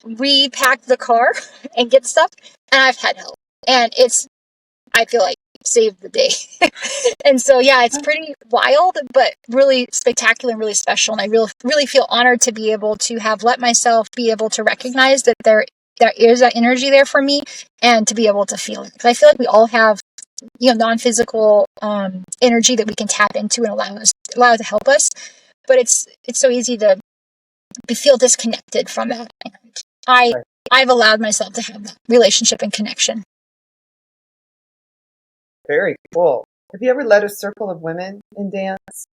repack the car and get stuff. And I've had help. And I feel like saved the day. And so, yeah, it's pretty wild, but really spectacular and really special. And I really feel honored to be able to have let myself be able to recognize that there is that energy there for me and to be able to feel it. Because I feel like we all have, non-physical energy that we can tap into and allow it to help us. But it's so easy to feel disconnected from that. And I've allowed myself to have that relationship and connection. Very cool. Have you ever led a circle of women in dance?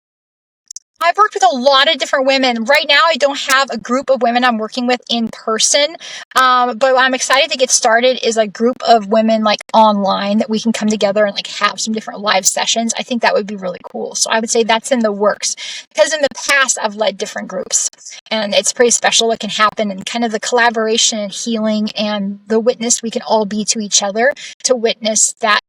I've worked with a lot of different women. Right now, I don't have a group of women I'm working with in person. But what I'm excited to get started is a group of women like online that we can come together and like have some different live sessions. I think that would be really cool. So I would say that's in the works because in the past I've led different groups and it's pretty special what can happen and kind of the collaboration and healing and the witness we can all be to each other to witness that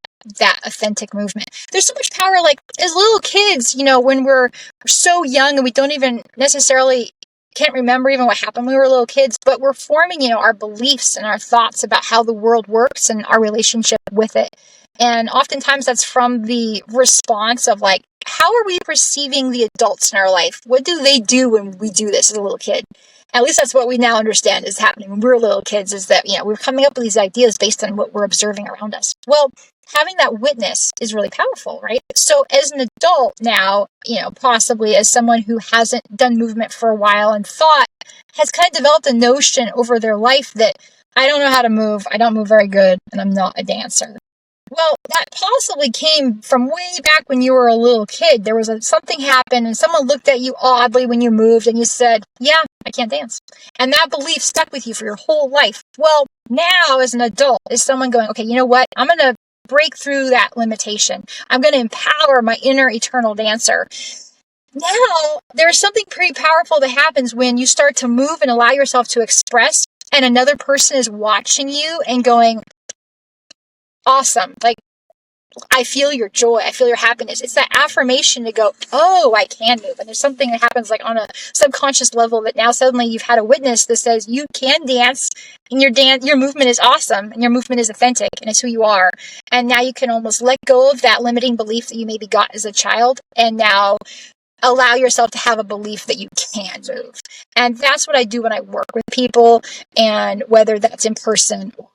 authentic movement. There's so much power, like as little kids, when we're so young and we don't even necessarily can't remember even what happened when we were little kids, but we're forming, our beliefs and our thoughts about how the world works and our relationship with it. And oftentimes that's from the response of like, how are we perceiving the adults in our life? What do they do when we do this as a little kid? At least that's what we now understand is happening when we're little kids is that, we're coming up with these ideas based on what we're observing around us. Well, having that witness is really powerful, right? So as an adult now, possibly as someone who hasn't done movement for a while and has kind of developed a notion over their life that I don't know how to move, I don't move very good, and I'm not a dancer. Well, that possibly came from way back when you were a little kid. There was something happened and someone looked at you oddly when you moved and you said, yeah, I can't dance. And that belief stuck with you for your whole life. Well, now as an adult, is someone going, okay, you know what? I'm going to break through that limitation. I'm going to empower my inner eternal dancer. Now, there's something pretty powerful that happens when you start to move and allow yourself to express, and another person is watching you and going, awesome. Like, I feel your joy. I feel your happiness. It's that affirmation to go, oh, I can move. And there's something that happens like on a subconscious level that now suddenly you've had a witness that says you can dance and your movement is awesome and your movement is authentic and it's who you are. And now you can almost let go of that limiting belief that you maybe got as a child and now allow yourself to have a belief that you can move. And that's what I do when I work with people, and whether that's in person or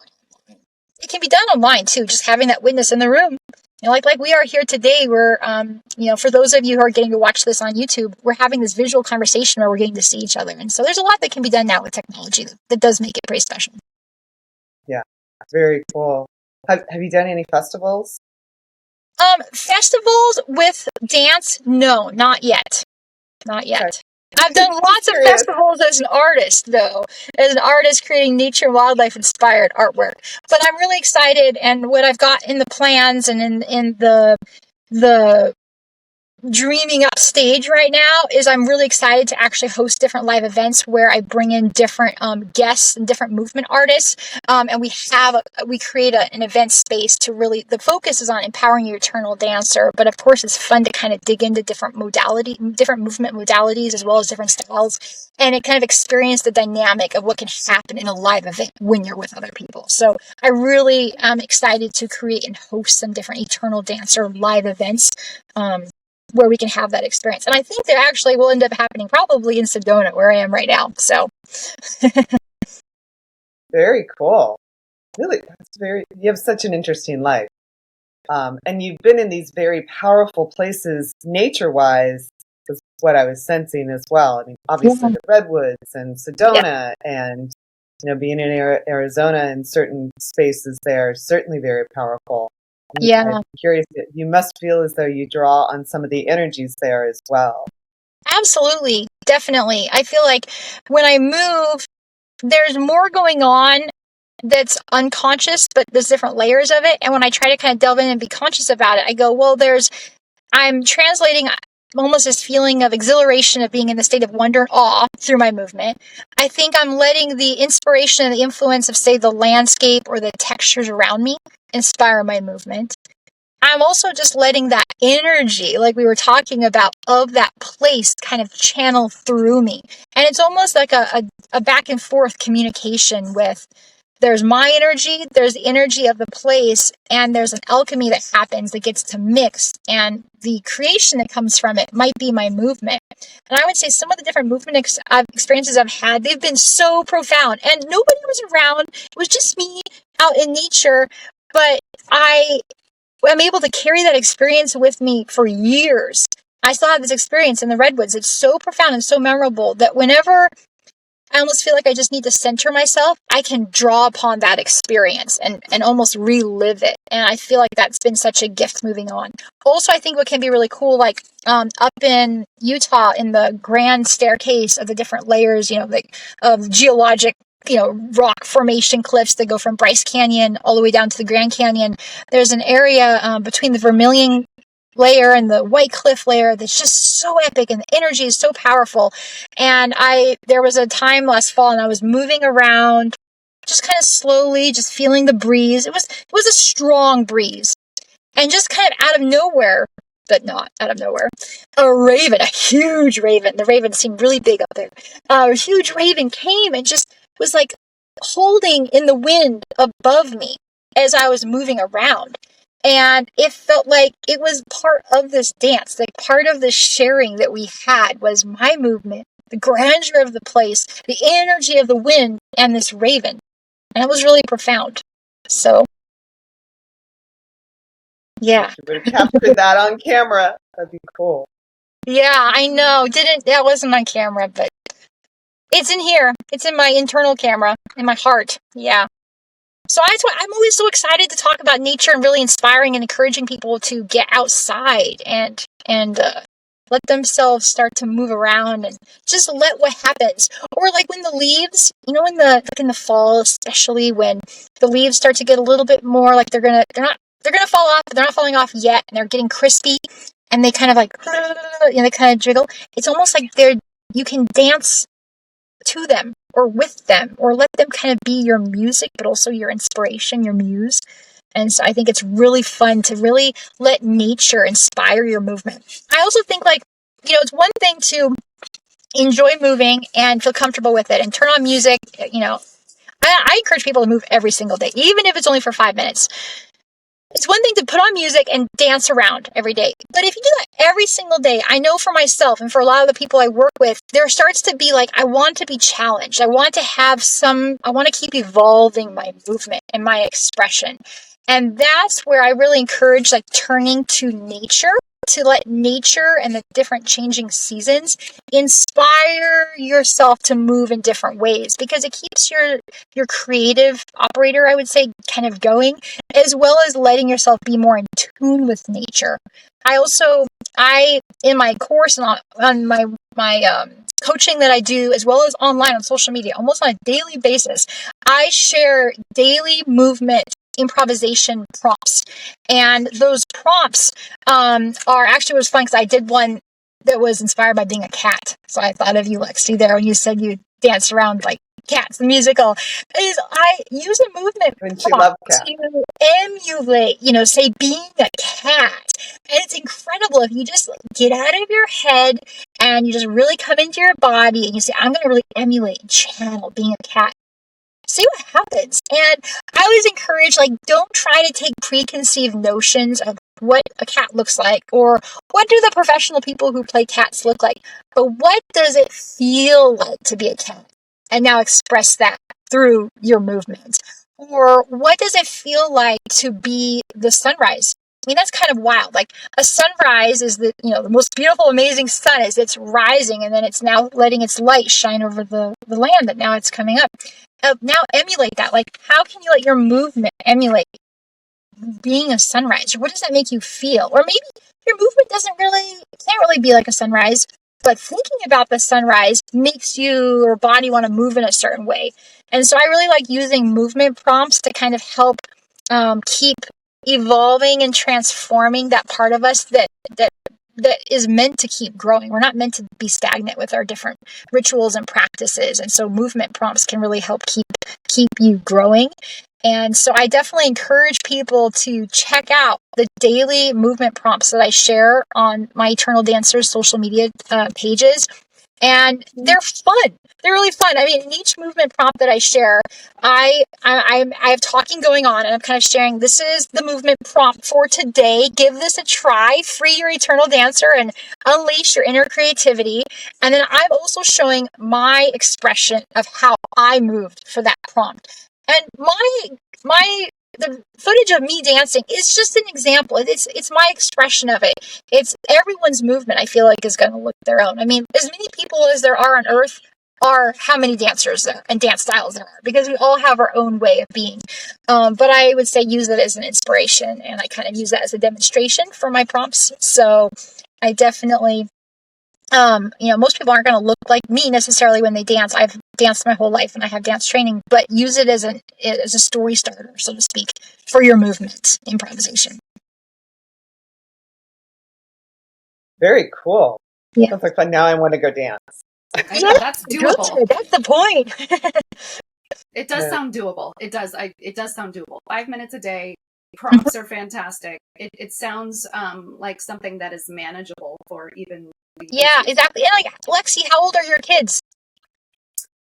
it can be done online too, just having that witness in the room. Like we are here today, we're, for those of you who are getting to watch this on YouTube, we're having this visual conversation where we're getting to see each other. And so there's a lot that can be done now with technology that does make it pretty special. Yeah, very cool. Have you done any festivals? Festivals with dance? No, not yet. Not yet. Okay. I've done lots of festivals as an artist, though. As an artist creating nature and wildlife inspired artwork. But I'm really excited, and what I've got in the plans and in the dreaming up stage right now is I'm really excited to actually host different live events where I bring in different guests and different movement artists, and we create an event space to really, the focus is on empowering your eternal dancer, but of course it's fun to kind of dig into different movement modalities as well as different styles, and it kind of experience the dynamic of what can happen in a live event when you're with other people. So I really am excited to create and host some different eternal dancer live events where we can have that experience. And I think that actually will end up happening probably in Sedona, where I am right now. So very cool. Really, you have such an interesting life. And you've been in these very powerful places nature-wise, is what I was sensing as well. I mean, obviously the Redwoods and Sedona and, being in Arizona and certain spaces there, certainly very powerful. I'm curious, you must feel as though you draw on some of the energies there as well. Absolutely. Definitely. I feel like when I move, there's more going on that's unconscious, but there's different layers of it. And when I try to kind of delve in and be conscious about it, I go, well, I'm translating almost this feeling of exhilaration of being in the state of wonder and awe through my movement. I think I'm letting the inspiration and the influence of, say, the landscape or the textures around me inspire my movement. I'm also just letting that energy, like we were talking about, of that place kind of channel through me. And it's almost like a back and forth communication with, there's my energy, there's the energy of the place, and there's an alchemy that happens that gets to mix, and the creation that comes from it might be my movement. And I would say some of the different movement experiences I've had, they've been so profound, and nobody was around. It was just me out in nature, but I'm able to carry that experience with me for years. I still have this experience in the Redwoods. It's so profound and so memorable that whenever I almost feel like I just need to center myself, I can draw upon that experience and almost relive it. And I feel like that's been such a gift moving on. Also, I think what can be really cool, like up in Utah in the grand staircase of the different layers, like of geologic, rock formation cliffs that go from Bryce Canyon all the way down to the Grand Canyon. There's an area between the Vermilion layer and the White Cliff layer that's just so epic, and the energy is so powerful. And there was a time last fall, and I was moving around just kind of slowly, just feeling the breeze. It was a strong breeze, and just kind of out of nowhere, but not out of nowhere, a huge raven. The raven seemed really big up there. A huge raven came and just was like holding in the wind above me as I was moving around. And it felt like it was part of this dance, like part of the sharing that we had was my movement, the grandeur of the place, the energy of the wind, and this raven. And it was really profound. So, yeah. You would have captured that on camera. That'd be cool. Yeah, I know. That wasn't on camera, but it's in here. It's in my internal camera, in my heart. Yeah. So I'm always so excited to talk about nature and really inspiring and encouraging people to get outside and let themselves start to move around and just let what happens. Or like when the leaves, in the fall, especially when the leaves start to get a little bit more like they're gonna fall off, but they're not falling off yet, and they're getting crispy, and they kind of like they kind of jiggle. It's almost like you can dance to them or with them, or let them kind of be your music, but also your inspiration, your muse. And so I think it's really fun to really let nature inspire your movement. I also think it's one thing to enjoy moving and feel comfortable with it and turn on music. I encourage people to move every single day, even if it's only for 5 minutes. It's one thing to put on music and dance around every day. But if you do that every single day, I know for myself and for a lot of the people I work with, there starts to be I want to be challenged. I want to keep evolving my movement and my expression. And that's where I really encourage turning to nature, to let nature and the different changing seasons inspire yourself to move in different ways, because it keeps your creative operator, I would say, kind of going, as well as letting yourself be more in tune with nature. I in my course and on my coaching that I do, as well as online on social media, almost on a daily basis, I share daily movement improvisation prompts. And those prompts are actually, it was fun because I did one that was inspired by being a cat. So I thought of you, Lexi, there when you said you danced around like Cats, the musical. I use a movement to emulate, say, being a cat. And it's incredible if you just get out of your head and you just really come into your body and you say, I'm going to really emulate and channel being a cat. See what happens. And I always encourage, don't try to take preconceived notions of what a cat looks like, or what do the professional people who play cats look like, but what does it feel like to be a cat? And now express that through your movement. Or what does it feel like to be the sunrise? I mean, that's kind of wild. A sunrise is the most beautiful, amazing sun as it's rising, and then it's now letting its light shine over the land that now it's coming up. Now emulate that. How can you let your movement emulate being a sunrise? What does that make you feel? Or maybe your movement can't really be like a sunrise, but thinking about the sunrise makes your body want to move in a certain way. And so I really like using movement prompts to kind of help keep evolving and transforming that part of us that is meant to keep growing. We're not meant to be stagnant with our different rituals and practices. And so movement prompts can really help keep you growing. And so I definitely encourage people to check out the daily movement prompts that I share on my Eternal Dancers social media pages. And they're fun. They're really fun. I mean, in each movement prompt that I share, I have talking going on, and I'm kind of sharing, this is the movement prompt for today. Give this a try. Free your eternal dancer and unleash your inner creativity. And then I'm also showing my expression of how I moved for that prompt. And the footage of me dancing is just an example. It's my expression of it. It's everyone's movement, I feel like, is going to look their own. I mean, as many people as there are on earth are how many dancers there and dance styles there are, because we all have our own way of being. But I would say use it as an inspiration, and I kind of use that as a demonstration for my prompts. So I definitely, most people aren't going to look like me necessarily when they dance. I've danced my whole life and I have dance training, but use it as a story starter, so to speak, for your movement improvisation. Very cool. Yeah. Sounds like fun. Now I want to go dance. Yeah, that's doable. Good. That's the point. It does sound doable. It does. It does sound doable. 5 minutes a day. Prompts are fantastic. It sounds like something that is manageable for even. Yeah, exactly. And like, Lexi, how old are your kids?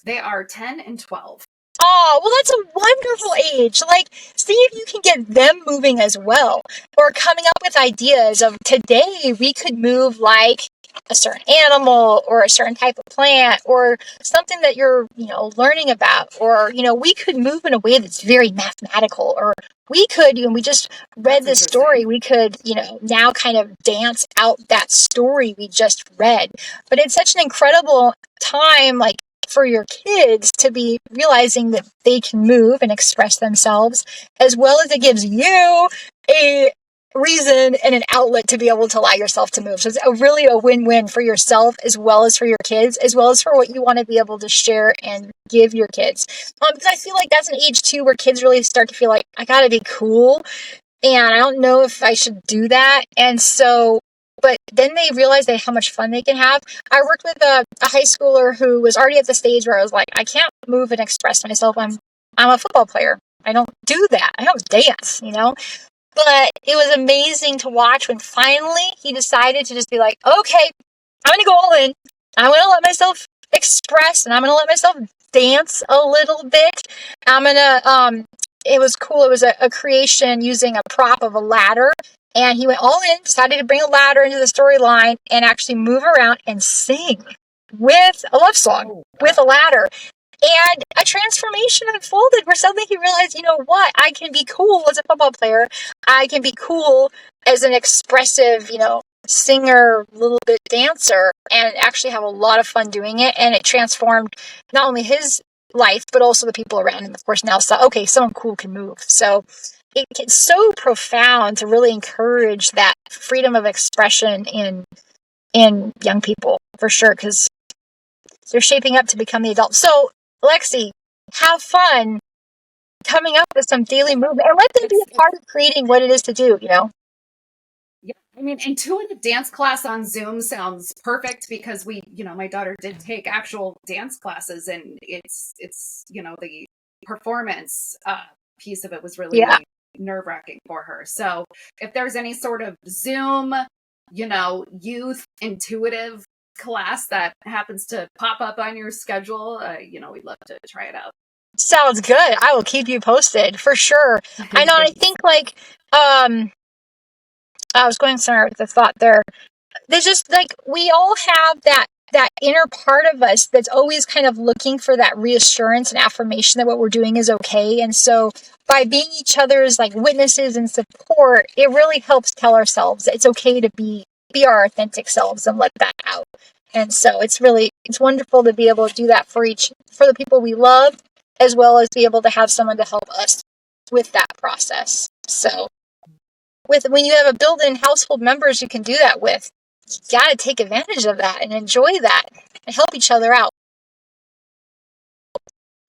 They are 10 and 12. Oh, well, that's a wonderful age. Like, see if you can get them moving as well, or coming up with ideas of today we could move like a certain animal or a certain type of plant or something that you're, learning about, or, we could move in a way that's very mathematical, or we could, we just read this story, we could, now kind of dance out that story we just read. But it's such an incredible time, like, for your kids to be realizing that they can move and express themselves, as well as it gives you a reason and an outlet to be able to allow yourself to move. So it's really a win-win for yourself, as well as for your kids, as well as for what you want to be able to share and give your kids. Because I feel like that's an age too where kids really start to feel like, I gotta be cool, and I don't know if I should do that. And so, but then they realize how much fun they can have. I worked with a high schooler who was already at the stage where I was like, I can't move and express myself. I'm a football player. I don't do that. I don't dance, But it was amazing to watch when finally he decided to just be like, okay, I'm going to go all in. I'm going to let myself express, and I'm going to let myself dance a little bit. I'm going to, it was cool. It was a creation using a prop of a ladder. And he went all in, decided to bring a ladder into the storyline and actually move around and sing with a love song with a ladder. And a transformation unfolded where suddenly he realized, you know what? I can be cool as a football player. I can be cool as an expressive, singer, little bit dancer, and actually have a lot of fun doing it. And it transformed not only his life, but also the people around him. Of course, now saw, okay, someone cool can move. So it's so profound to really encourage that freedom of expression in young people, for sure, because they're shaping up to become the adults. So, Lexi, have fun coming up with some daily movement, and let them be a part of creating what it is to do, Yeah, I mean, intuitive dance class on Zoom sounds perfect, because my daughter did take actual dance classes, and it's the performance piece of it was really nerve-wracking for her. So if there's any sort of Zoom, youth intuitive class that happens to pop up on your schedule, we'd love to try it out. Sounds good. I will keep you posted for sure. I know. I think I was going somewhere with the thought there. There's just we all have that inner part of us that's always kind of looking for that reassurance and affirmation that what we're doing is okay. And so by being each other's witnesses and support, it really helps tell ourselves that it's okay to be our authentic selves and let that out. And so it's wonderful to be able to do that for the people we love, as well as be able to have someone to help us with that process. So when you have a built-in household members you can do that with, you got to take advantage of that and enjoy that and help each other out.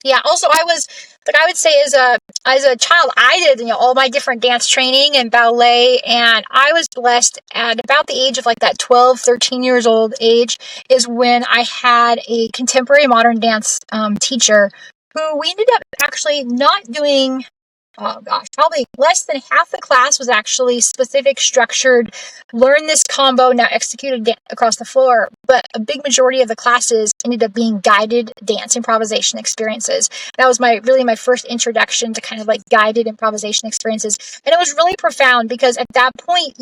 Yeah. Also, I would say as a child, I did, all my different dance training and ballet, and I was blessed at about the age of like that 12, 13 years old age is when I had a contemporary modern dance teacher who we ended up actually not doing. Oh gosh, probably less than half the class was actually specific, structured, learn this combo, now execute it across the floor. But a big majority of the classes ended up being guided dance improvisation experiences. That was my first introduction to kind of like guided improvisation experiences. And it was really profound because at that point,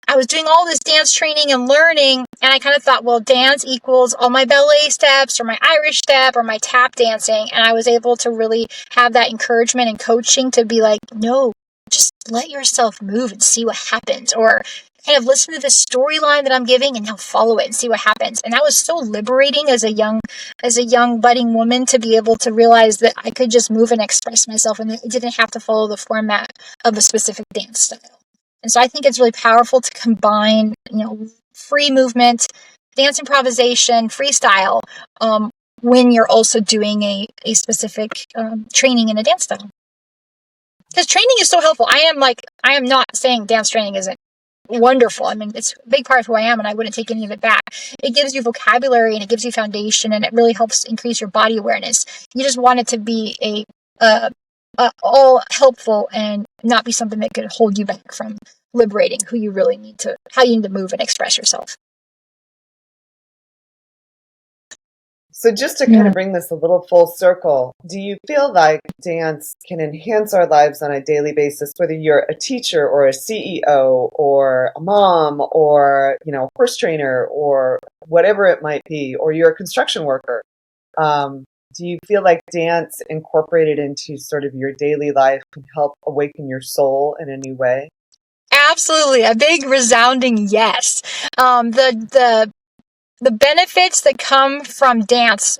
I was doing all this dance training and learning, and I kind of thought, well, dance equals all my ballet steps or my Irish step or my tap dancing. And I was able to really have that encouragement and coaching to be like, no, just let yourself move and see what happens, or kind of listen to the storyline that I'm giving and now follow it and see what happens. And that was so liberating as a young budding woman to be able to realize that I could just move and express myself and it didn't have to follow the format of a specific dance style. And so I think it's really powerful to combine, free movement, dance improvisation, freestyle, when you're also doing a specific training in a dance style. Because training is so helpful. I am not saying dance training isn't wonderful. I mean, it's a big part of who I am, and I wouldn't take any of it back. It gives you vocabulary and it gives you foundation, and it really helps increase your body awareness. You just want it to be all helpful and not be something that could hold you back from liberating how you need to move and express yourself. So just to kind of bring this a little full circle, do you feel like dance can enhance our lives on a daily basis, whether you're a teacher or a CEO or a mom or, horse trainer or whatever it might be, or you're a construction worker? Do you feel like dance incorporated into sort of your daily life can help awaken your soul in a new way? Absolutely. A big resounding yes. The benefits that come from dance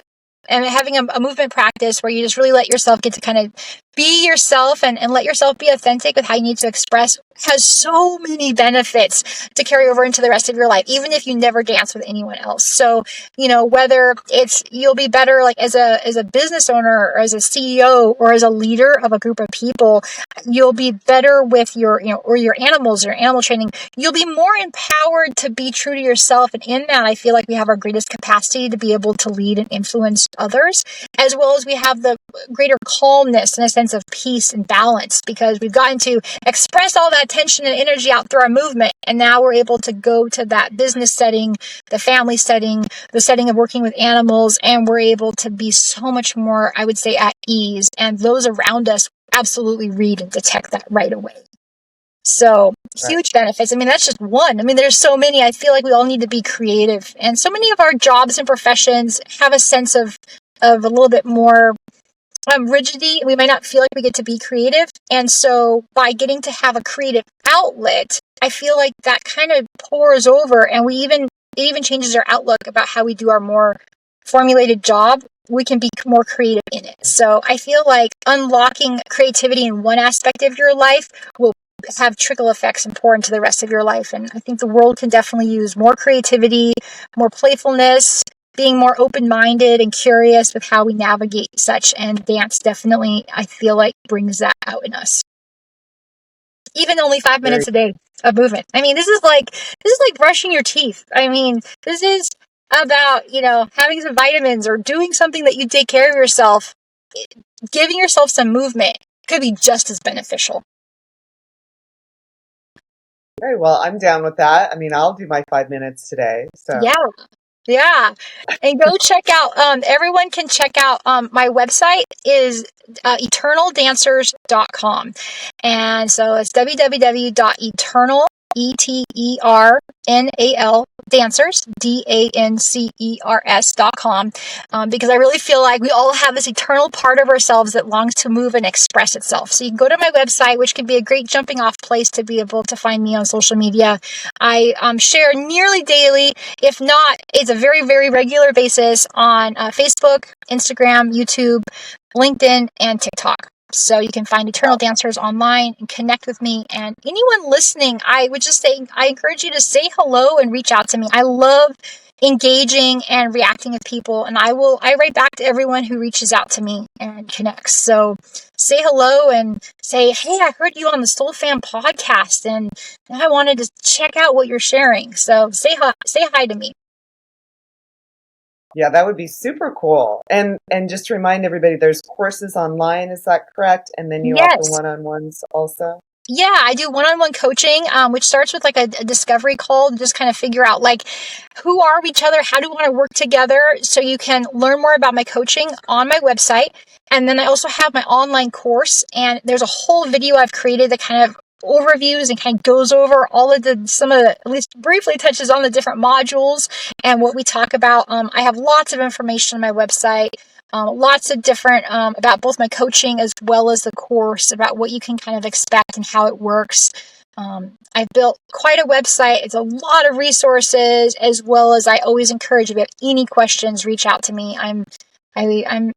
and having a movement practice where you just really let yourself get to kind of be yourself and let yourself be authentic with how you need to express has so many benefits to carry over into the rest of your life, even if you never dance with anyone else. So, whether it's you'll be better like as a business owner or as a CEO or as a leader of a group of people, you'll be better with your, or your animals or animal training. You'll be more empowered to be true to yourself. And in that, I feel like we have our greatest capacity to be able to lead and influence others, as well as we have the greater calmness and a sense of peace and balance because we've gotten to express all that tension and energy out through our movement. And now we're able to go to that business setting, the family setting, the setting of working with animals, and we're able to be so much more, I would say, at ease. And those around us absolutely read and detect that right away. So huge benefits. I mean, that's just one. I mean, there's so many. I feel like we all need to be creative. And so many of our jobs and professions have a sense of a little bit more rigidity. We might not feel like we get to be creative. And so by getting to have a creative outlet, I feel like that kind of pours over and it even changes our outlook about how we do our more formulated job. We can be more creative in it. So I feel like unlocking creativity in one aspect of your life will have trickle effects and pour into the rest of your life. And I think the world can definitely use more creativity, more playfulness, being more open-minded and curious with how we navigate such. And dance definitely, I feel like, brings that out in us. Even only 5 minutes a day of movement. I mean, this is like brushing your teeth. I mean, this is about, having some vitamins or doing something that you take care of yourself. Giving yourself some movement could be just as beneficial. Very well. I'm down with that. I mean, I'll do my 5 minutes today. So Yeah. And go check out, everyone can check out, my website is eternaldancers.com. And so it's www.eternal, ETERNAL dancers, DANCERS.com, because I really feel like we all have this eternal part of ourselves that longs to move and express itself. So you can go to my website, which can be a great jumping off place to be able to find me on social media. I share nearly daily, if not, it's a very, very regular basis on Facebook, Instagram, YouTube, LinkedIn, and TikTok. So you can find Eternal Dancers online and connect with me. And anyone listening, I would just say, I encourage you to say hello and reach out to me. I love engaging and reacting with people, and I write back to everyone who reaches out to me and connects. So say hello and say, hey, I heard you on the Soul Fam podcast, and I wanted to check out what you're sharing. So say hi to me. Yeah, that would be super cool. And just to remind everybody, there's courses online, is that correct? And then you offer one-on-ones also? Yeah, I do one-on-one coaching, which starts with like a discovery call to just kind of figure out like who are each other, how do we want to work together, so you can learn more about my coaching on my website. And then I also have my online course, and there's a whole video I've created that kind of overviews and kind of goes over all of at least briefly touches on the different modules and what we talk about. I have lots of information on my website. Lots of different about both my coaching as well as the course, about what you can kind of expect and how it works. I've built quite a website. It's a lot of resources, as well as I always encourage, if you have any questions, reach out to me. I'm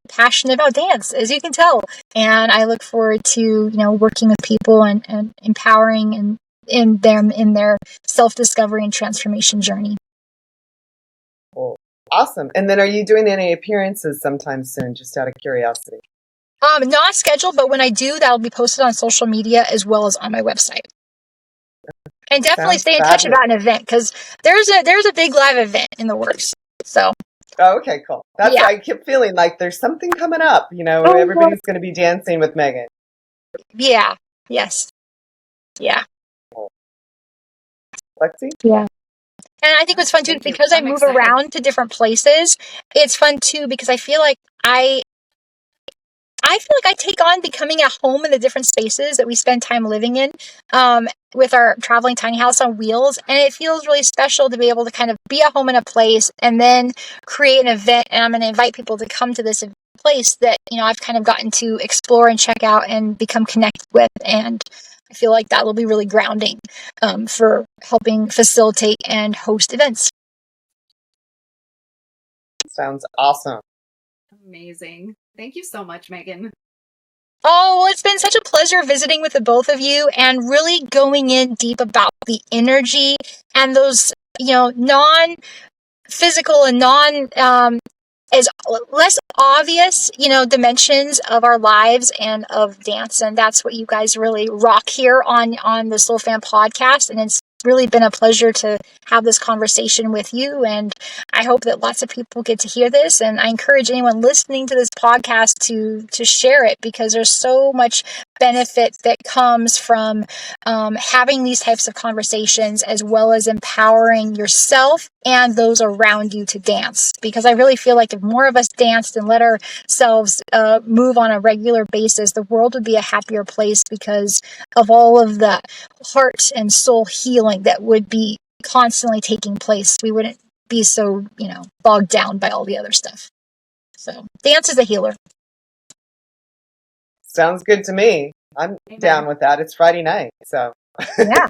passionate about dance, as you can tell, and I look forward to working with people and empowering and in them in their self-discovery and transformation journey. Cool. Awesome. And then are you doing any appearances sometime soon, just out of curiosity? Not scheduled, but when I do, that'll be posted on social media as well as on my website. And definitely stay in touch about an event, because there's a big live event in the works. So. Oh, okay, cool. I kept feeling like there's something coming up. Everybody's going to be dancing with Megan. Yeah. Yes. Yeah. Cool. Lexi? Yeah. And I think what's fun too, because I move around to different places, it's fun too, because I feel like I take on becoming at home in the different spaces that we spend time living in, with our traveling tiny house on wheels. And it feels really special to be able to kind of be at home in a place and then create an event. And I'm going to invite people to come to this place that, I've kind of gotten to explore and check out and become connected with. And I feel like that will be really grounding, for helping facilitate and host events. Sounds awesome. Amazing. Thank you so much, Megan. Oh, well, it's been such a pleasure visiting with the both of you and really going in deep about the energy and those, non-physical and as less obvious, dimensions of our lives and of dance. And that's what you guys really rock here on the Soul Fam podcast. And it's really been a pleasure to have this conversation with you. And I hope that lots of people get to hear this. And I encourage anyone listening to this podcast to share it, because there's so much benefit that comes from having these types of conversations, as well as empowering yourself and those around you to dance. Because I really feel like if more of us danced and let ourselves move on a regular basis, the world would be a happier place, because of all of the heart and soul healing that would be constantly taking place. We wouldn't be so, bogged down by all the other stuff. So dance is a healer. Sounds good to me. I'm down with that. It's Friday night, so yeah,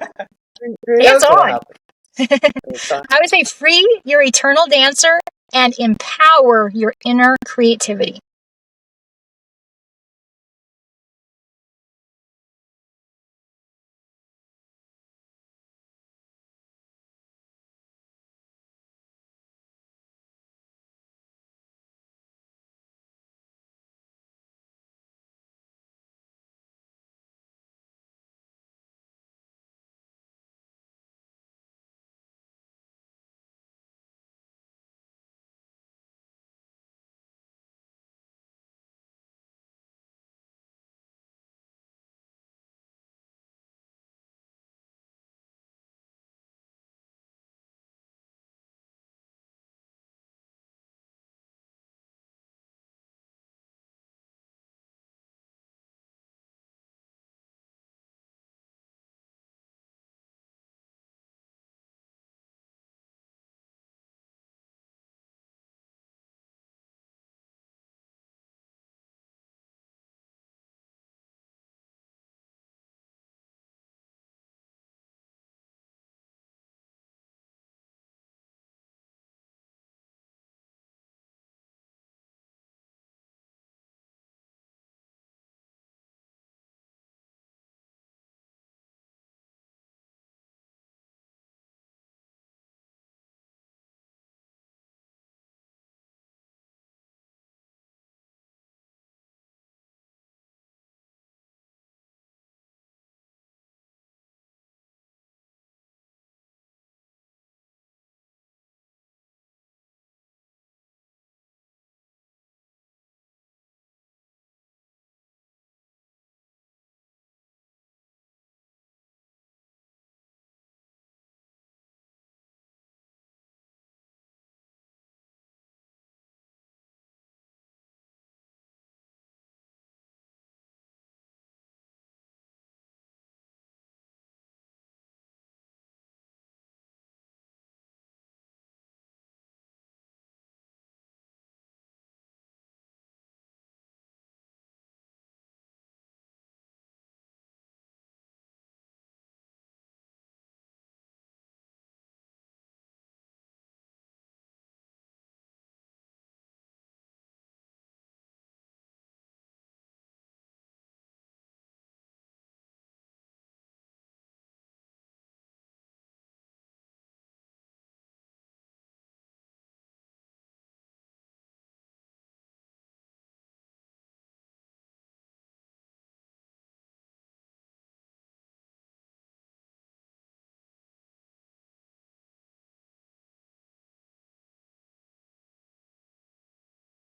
it's on. I would say free your eternal dancer and empower your inner creativity.